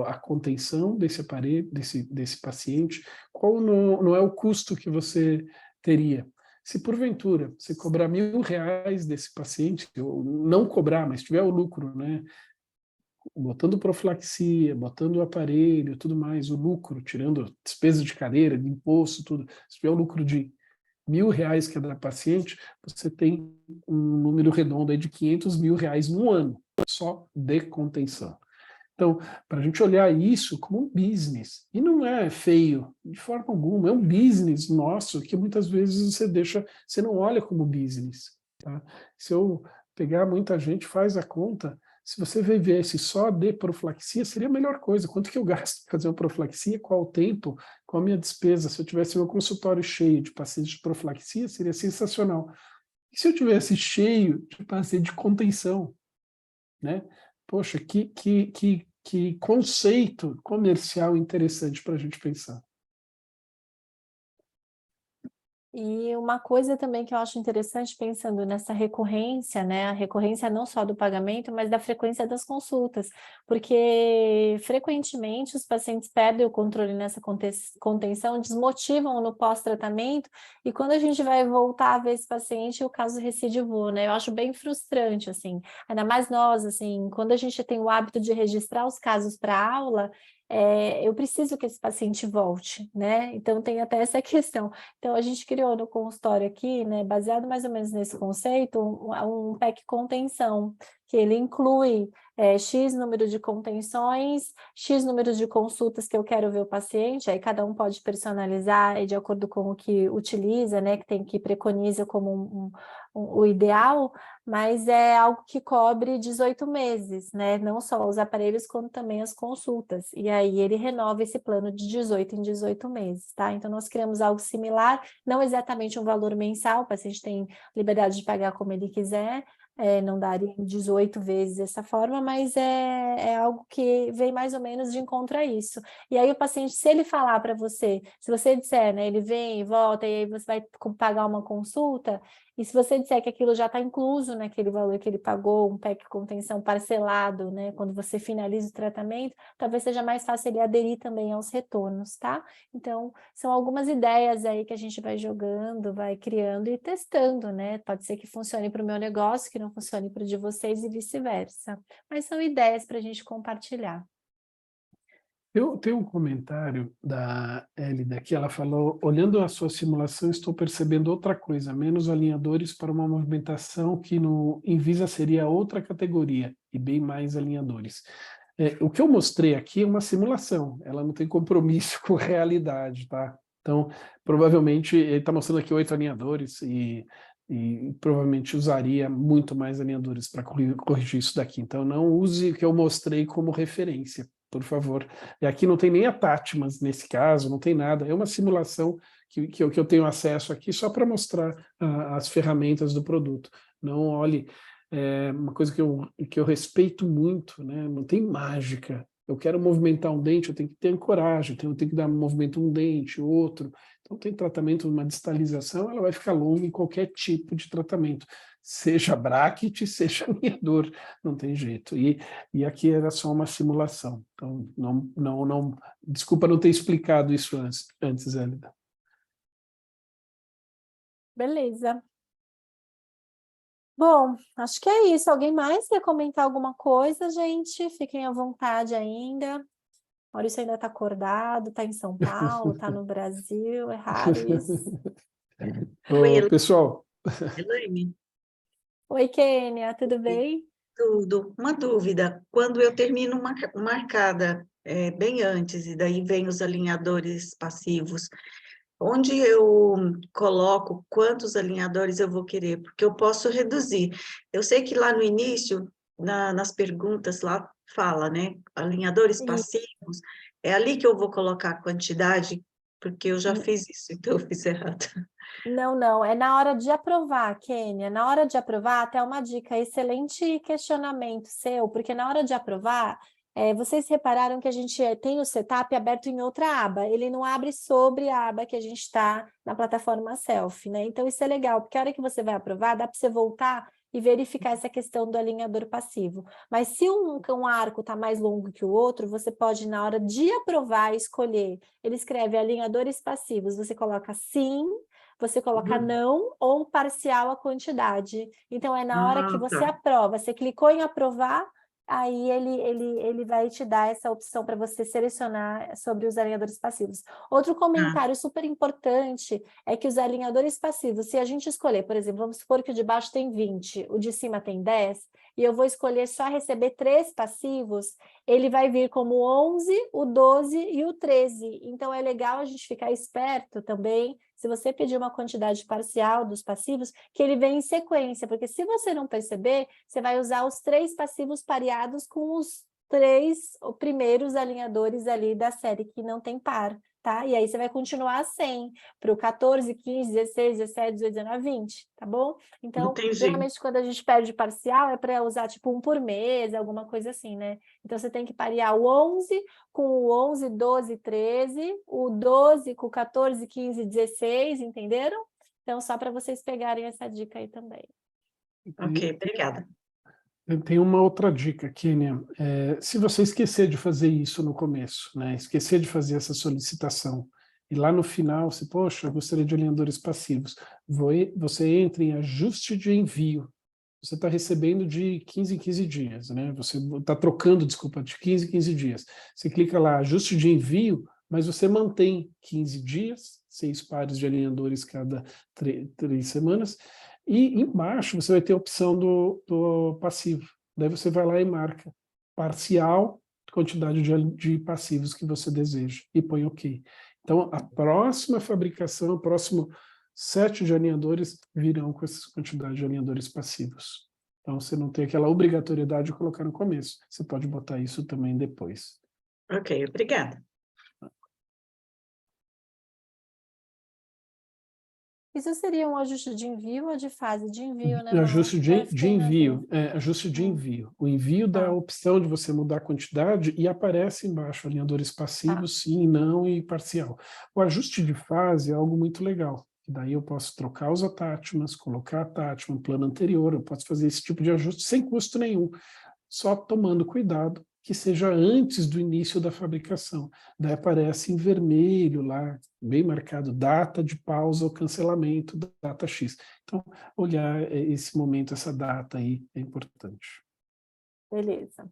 a contenção desse aparelho, desse paciente. Qual não é o custo que você teria? Se porventura você cobrar R$1.000 desse paciente, ou não cobrar, mas tiver o lucro, né? Botando profilaxia, botando o aparelho, tudo mais, o lucro, tirando despesa de cadeira, de imposto, tudo, se tiver o lucro de R$1.000 cada paciente, você tem um número redondo aí de R$500.000 no ano, só de contenção. Então, para a gente olhar isso como um business, e não é feio, de forma alguma, é um business nosso que muitas vezes você não olha como business. Tá? Se eu pegar, muita gente faz a conta, se você vivesse só de profilaxia, seria a melhor coisa. Quanto que eu gasto para fazer uma profilaxia, qual o tempo, qual a minha despesa? Se eu tivesse meu consultório cheio de pacientes de profilaxia, seria sensacional. E se eu tivesse cheio de pacientes de contenção, né? Poxa, que conceito comercial interessante para a gente pensar. E uma coisa também que eu acho interessante, pensando nessa recorrência, né? A recorrência não só do pagamento, mas da frequência das consultas, porque frequentemente os pacientes perdem o controle nessa contenção, desmotivam no pós-tratamento, e quando a gente vai voltar a ver esse paciente, o caso recidivou, né? Eu acho bem frustrante, assim, ainda mais nós, assim, quando a gente tem o hábito de registrar os casos para aula, eu preciso que esse paciente volte, né? Então tem até essa questão. Então a gente criou no consultório aqui, né, baseado mais ou menos nesse conceito, um PEC contenção, que ele inclui X número de contenções, X número de consultas que eu quero ver o paciente, aí cada um pode personalizar de acordo com o que utiliza, né, que preconiza como o ideal, mas é algo que cobre 18 meses, né, não só os aparelhos, como também as consultas, e aí ele renova esse plano de 18 em 18 meses, tá? Então nós criamos algo similar, não exatamente um valor mensal, o paciente tem liberdade de pagar como ele quiser, não daria 18 vezes dessa forma, mas é algo que vem mais ou menos de encontro a isso. E aí o paciente, se ele falar para você, se você disser, né, ele vem e volta, e aí você vai pagar uma consulta, e se você disser que aquilo já está incluso naquele valor que ele pagou, um PEC contenção parcelado, né, quando você finaliza o tratamento, talvez seja mais fácil ele aderir também aos retornos, tá? Então, são algumas ideias aí que a gente vai jogando, vai criando e testando, né? Pode ser que funcione para o meu negócio, que não funcione para o de vocês e vice-versa. Mas são ideias para a gente compartilhar. Eu tenho um comentário da Hélida que ela falou: olhando a sua simulação, estou percebendo outra coisa, menos alinhadores para uma movimentação que no Invisa seria outra categoria, e bem mais alinhadores. O que eu mostrei aqui é uma simulação, ela não tem compromisso com a realidade, tá? Então, provavelmente, ele está mostrando aqui 8 alinhadores e provavelmente usaria muito mais alinhadores para corrigir isso daqui. Então, não use o que eu mostrei como referência, por favor. E aqui não tem nem a Tatmas nesse caso, não tem nada. É uma simulação que eu tenho acesso aqui só para mostrar as ferramentas do produto. Não olhe, uma coisa que eu respeito muito, né? Não tem mágica. Eu quero movimentar um dente, eu tenho que ter coragem, eu tenho que dar movimento um dente, outro. Então tem tratamento, uma distalização, ela vai ficar longa em qualquer tipo de tratamento, seja bracket, seja alinhador, não tem jeito. E aqui era só uma simulação. Então, não, desculpa não ter explicado isso antes, Hélida. Beleza. Bom, acho que é isso. Alguém mais quer comentar alguma coisa, gente? Fiquem à vontade ainda. Maurício ainda está acordado, está em São Paulo, está no Brasil, é raro isso. Ô, pessoal. Elaine. Oi, Kênia, tudo bem? Tudo. Uma dúvida. Quando eu termino uma marcada bem antes, e daí vem os alinhadores passivos, onde eu coloco quantos alinhadores eu vou querer? Porque eu posso reduzir. Eu sei que lá no início, nas perguntas, lá fala, né? Alinhadores passivos. É ali que eu vou colocar a quantidade, porque eu já fiz isso, então eu fiz errado. Não, é na hora de aprovar, Kênia. Na hora de aprovar, até uma dica, excelente questionamento seu, porque na hora de aprovar, vocês repararam que a gente tem o setup aberto em outra aba, ele não abre sobre a aba que a gente está na plataforma Self, né? Então isso é legal, porque a hora que você vai aprovar, dá para você voltar e verificar essa questão do alinhador passivo. Mas se um arco está mais longo que o outro, você pode, na hora de aprovar, escolher. Ele escreve alinhadores passivos, você coloca sim, você coloca não ou parcial a quantidade. Então, é na hora que você aprova, você clicou em aprovar, aí ele vai te dar essa opção para você selecionar sobre os alinhadores passivos. Outro comentário super importante é que os alinhadores passivos, se a gente escolher, por exemplo, vamos supor que o de baixo tem 20, o de cima tem 10, e eu vou escolher só receber 3 passivos, ele vai vir como 11, o 12 e o 13. Então, é legal a gente ficar esperto também, se você pedir uma quantidade parcial dos passivos, que ele vem em sequência, porque se você não perceber, você vai usar os 3 passivos pareados com os 3 primeiros alinhadores ali da série que não tem par, tá? E aí você vai continuar sem, para o 14, 15, 16, 17, 18, 19, 20, tá bom? Então, geralmente quando a gente perde parcial, é para usar tipo 1 por mês, alguma coisa assim, né? Então, você tem que parear o 11 com o 11, 12, 13, o 12 com o 14, 15, 16, entenderam? Então, só para vocês pegarem essa dica aí também. Ok, obrigada. Tem uma outra dica, Kênia. Se você esquecer de fazer isso no começo, né? Esquecer de fazer essa solicitação, e lá no final, você, poxa, eu gostaria de alinhadores passivos, você entra em ajuste de envio. Você está recebendo de 15 em 15 dias, né? Você está trocando, desculpa, de 15 em 15 dias. Você clica lá, ajuste de envio, mas você mantém 15 dias, 6 pares de alinhadores cada 3 semanas, e embaixo você vai ter a opção do passivo. Daí você vai lá e marca parcial, quantidade de passivos que você deseja, e põe OK. Então, a próxima fabricação, o próximo set de alinhadores virão com essa quantidade de alinhadores passivos. Então, você não tem aquela obrigatoriedade de colocar no começo. Você pode botar isso também depois. Ok, obrigada. Isso seria um ajuste de envio ou de fase de envio, né, Ajuste de envio. Ajuste de envio. O envio dá a opção de você mudar a quantidade e aparece embaixo alinhadores passivos, sim, não e parcial. O ajuste de fase é algo muito legal. Daí eu posso trocar os attachments, colocar attachment, plano anterior, eu posso fazer esse tipo de ajuste sem custo nenhum, só tomando cuidado que seja antes do início da fabricação. Daí aparece em vermelho lá, bem marcado, data de pausa ou cancelamento, data X. Então, olhar esse momento, essa data aí é importante. Beleza.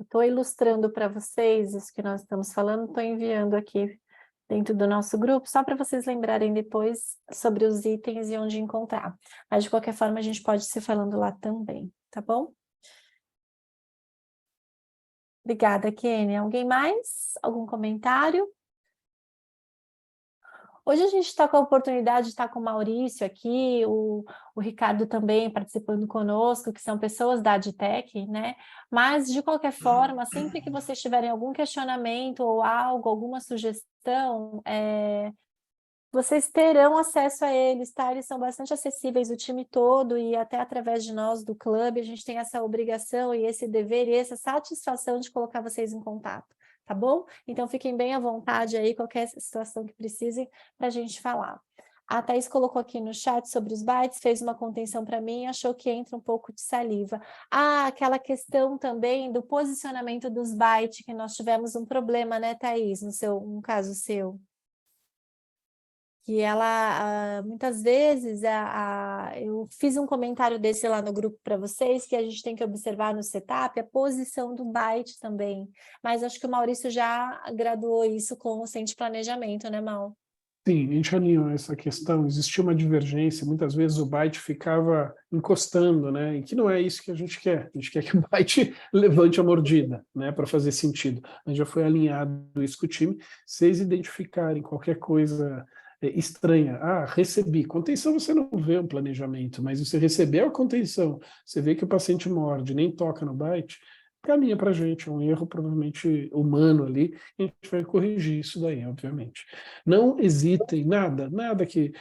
Estou ilustrando para vocês isso que nós estamos falando, estou enviando aqui dentro do nosso grupo, só para vocês lembrarem depois sobre os itens e onde encontrar. Mas, de qualquer forma, a gente pode se falando lá também, tá bom? Obrigada, Kênia. Alguém mais? Algum comentário? Hoje a gente está com a oportunidade de estar com o Maurício aqui, o Ricardo também participando conosco, que são pessoas da Adtech, né? Mas, de qualquer forma, sempre que vocês tiverem algum questionamento ou algo, alguma sugestão, vocês terão acesso a eles, tá? Eles são bastante acessíveis, o time todo, e até através de nós, do clube, a gente tem essa obrigação e esse dever e essa satisfação de colocar vocês em contato, tá bom? Então, fiquem bem à vontade aí, qualquer situação que precisem, para a gente falar. A Thaís colocou aqui no chat sobre os bytes, fez uma contenção para mim, achou que entra um pouco de saliva. Aquela questão também do posicionamento dos bytes, que nós tivemos um problema, né, Thaís, no caso seu? Que ela, muitas vezes, eu fiz um comentário desse lá no grupo para vocês, que a gente tem que observar no setup a posição do byte também, mas acho que o Maurício já graduou isso com o Centro de Planejamento, né, Mal? Sim, a gente alinhou essa questão, existia uma divergência, muitas vezes o Byte ficava encostando, né? E que não é isso que a gente quer que o Byte levante a mordida, né? Para fazer sentido. A gente já foi alinhado isso com o time, vocês identificarem qualquer coisa estranha. Ah, recebi. Contenção você não vê um planejamento, mas você recebeu a contenção, você vê que o paciente morde, nem toca no Byte, caminha para a gente, é um erro provavelmente humano ali, e a gente vai corrigir isso daí, obviamente. Não hesitem, nada que...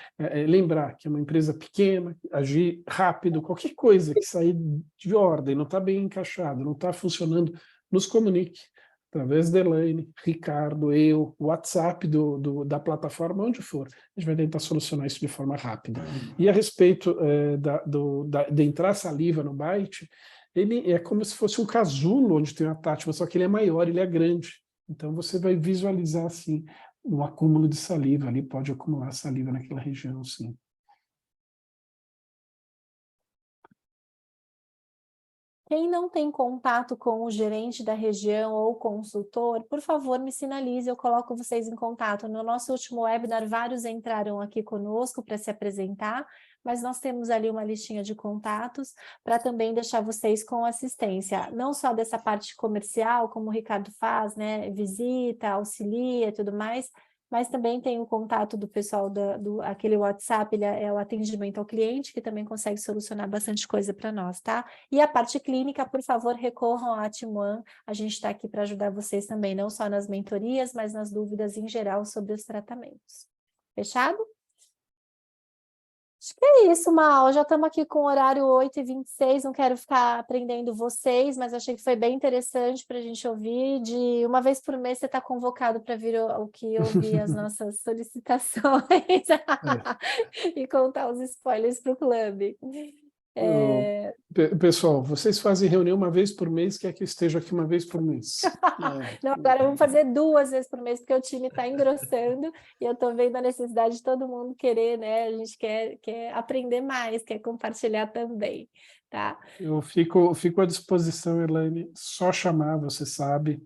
lembrar que é uma empresa pequena, agir rápido, qualquer coisa que sair de ordem, não está bem encaixado, não está funcionando, nos comunique, através da Elaine, Ricardo, eu, WhatsApp da plataforma, onde for, a gente vai tentar solucionar isso de forma rápida. E a respeito de entrar saliva no Byte, ele é como se fosse um casulo onde tem uma tátima, só que ele é maior, ele é grande. Então você vai visualizar assim um acúmulo de saliva ali, pode acumular saliva naquela região, sim. Quem não tem contato com o gerente da região ou consultor, por favor, me sinalize, eu coloco vocês em contato. No nosso último webinar, vários entraram aqui conosco para se apresentar, mas nós temos ali uma listinha de contatos para também deixar vocês com assistência, não só dessa parte comercial, como o Ricardo faz, né, visita, auxilia e tudo mais, mas também tem o contato do pessoal aquele WhatsApp, ele é o atendimento ao cliente, que também consegue solucionar bastante coisa para nós, tá? E a parte clínica, por favor, recorram à Team, a gente está aqui para ajudar vocês também, não só nas mentorias, mas nas dúvidas em geral sobre os tratamentos. Fechado? Acho que é isso, Mal. Já estamos aqui com o horário 8h26, não quero ficar aprendendo vocês, mas achei que foi bem interessante para a gente ouvir. De uma vez por mês você está convocado para vir ouvir as nossas solicitações e contar os spoilers para o clube. Pessoal, vocês fazem reunião uma vez por mês, quer que eu esteja aqui uma vez por mês? Não, agora vamos fazer 2 vezes por mês, porque o time está engrossando e eu estou vendo a necessidade de todo mundo querer, né? A gente quer aprender mais, quer compartilhar também, tá? Eu fico à disposição, Elaine, só chamar, você sabe.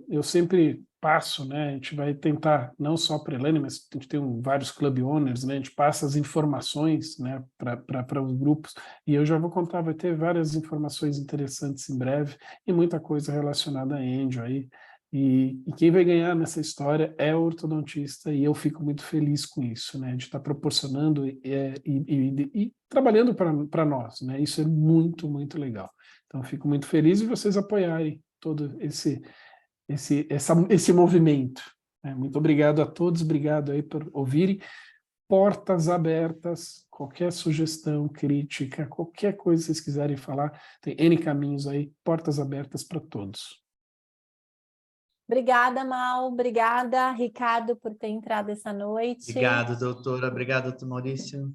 Eu sempre passo, né? A gente vai tentar, não só para a Elaine, mas a gente tem vários club owners, né? A gente passa as informações, né, para os grupos, e eu já vou contar, vai ter várias informações interessantes em breve, e muita coisa relacionada a Angel aí. E quem vai ganhar nessa história é o ortodontista, e eu fico muito feliz com isso, né? De estar proporcionando e trabalhando para nós, né? Isso é muito, muito legal. Então, fico muito feliz de vocês apoiarem todo esse movimento, né? Muito obrigado a todos, obrigado aí por ouvirem. Portas abertas, qualquer sugestão, crítica, qualquer coisa que vocês quiserem falar, tem N caminhos aí, portas abertas para todos. Obrigada, Mal. Obrigada, Ricardo, por ter entrado essa noite. Obrigado, doutora. Obrigado, doutor Maurício.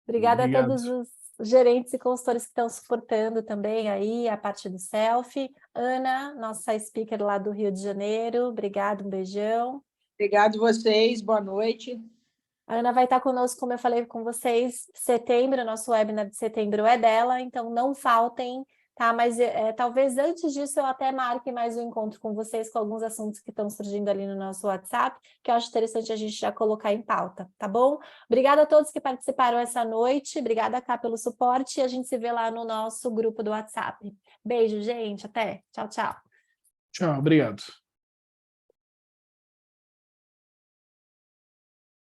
Obrigada Obrigado. a todos os gerentes e consultores que estão suportando também aí a parte do selfie. Ana, nossa speaker lá do Rio de Janeiro. Obrigada, um beijão. Obrigado vocês, boa noite. A Ana vai estar conosco, como eu falei com vocês, setembro, nosso webinar de setembro é dela, então não faltem, tá? Mas talvez antes disso eu até marque mais um encontro com vocês com alguns assuntos que estão surgindo ali no nosso WhatsApp, que eu acho interessante a gente já colocar em pauta, tá bom? Obrigada a todos que participaram essa noite, obrigada, Cá, pelo suporte, e a gente se vê lá no nosso grupo do WhatsApp. Beijo, gente, até. Tchau, tchau. Tchau, obrigado.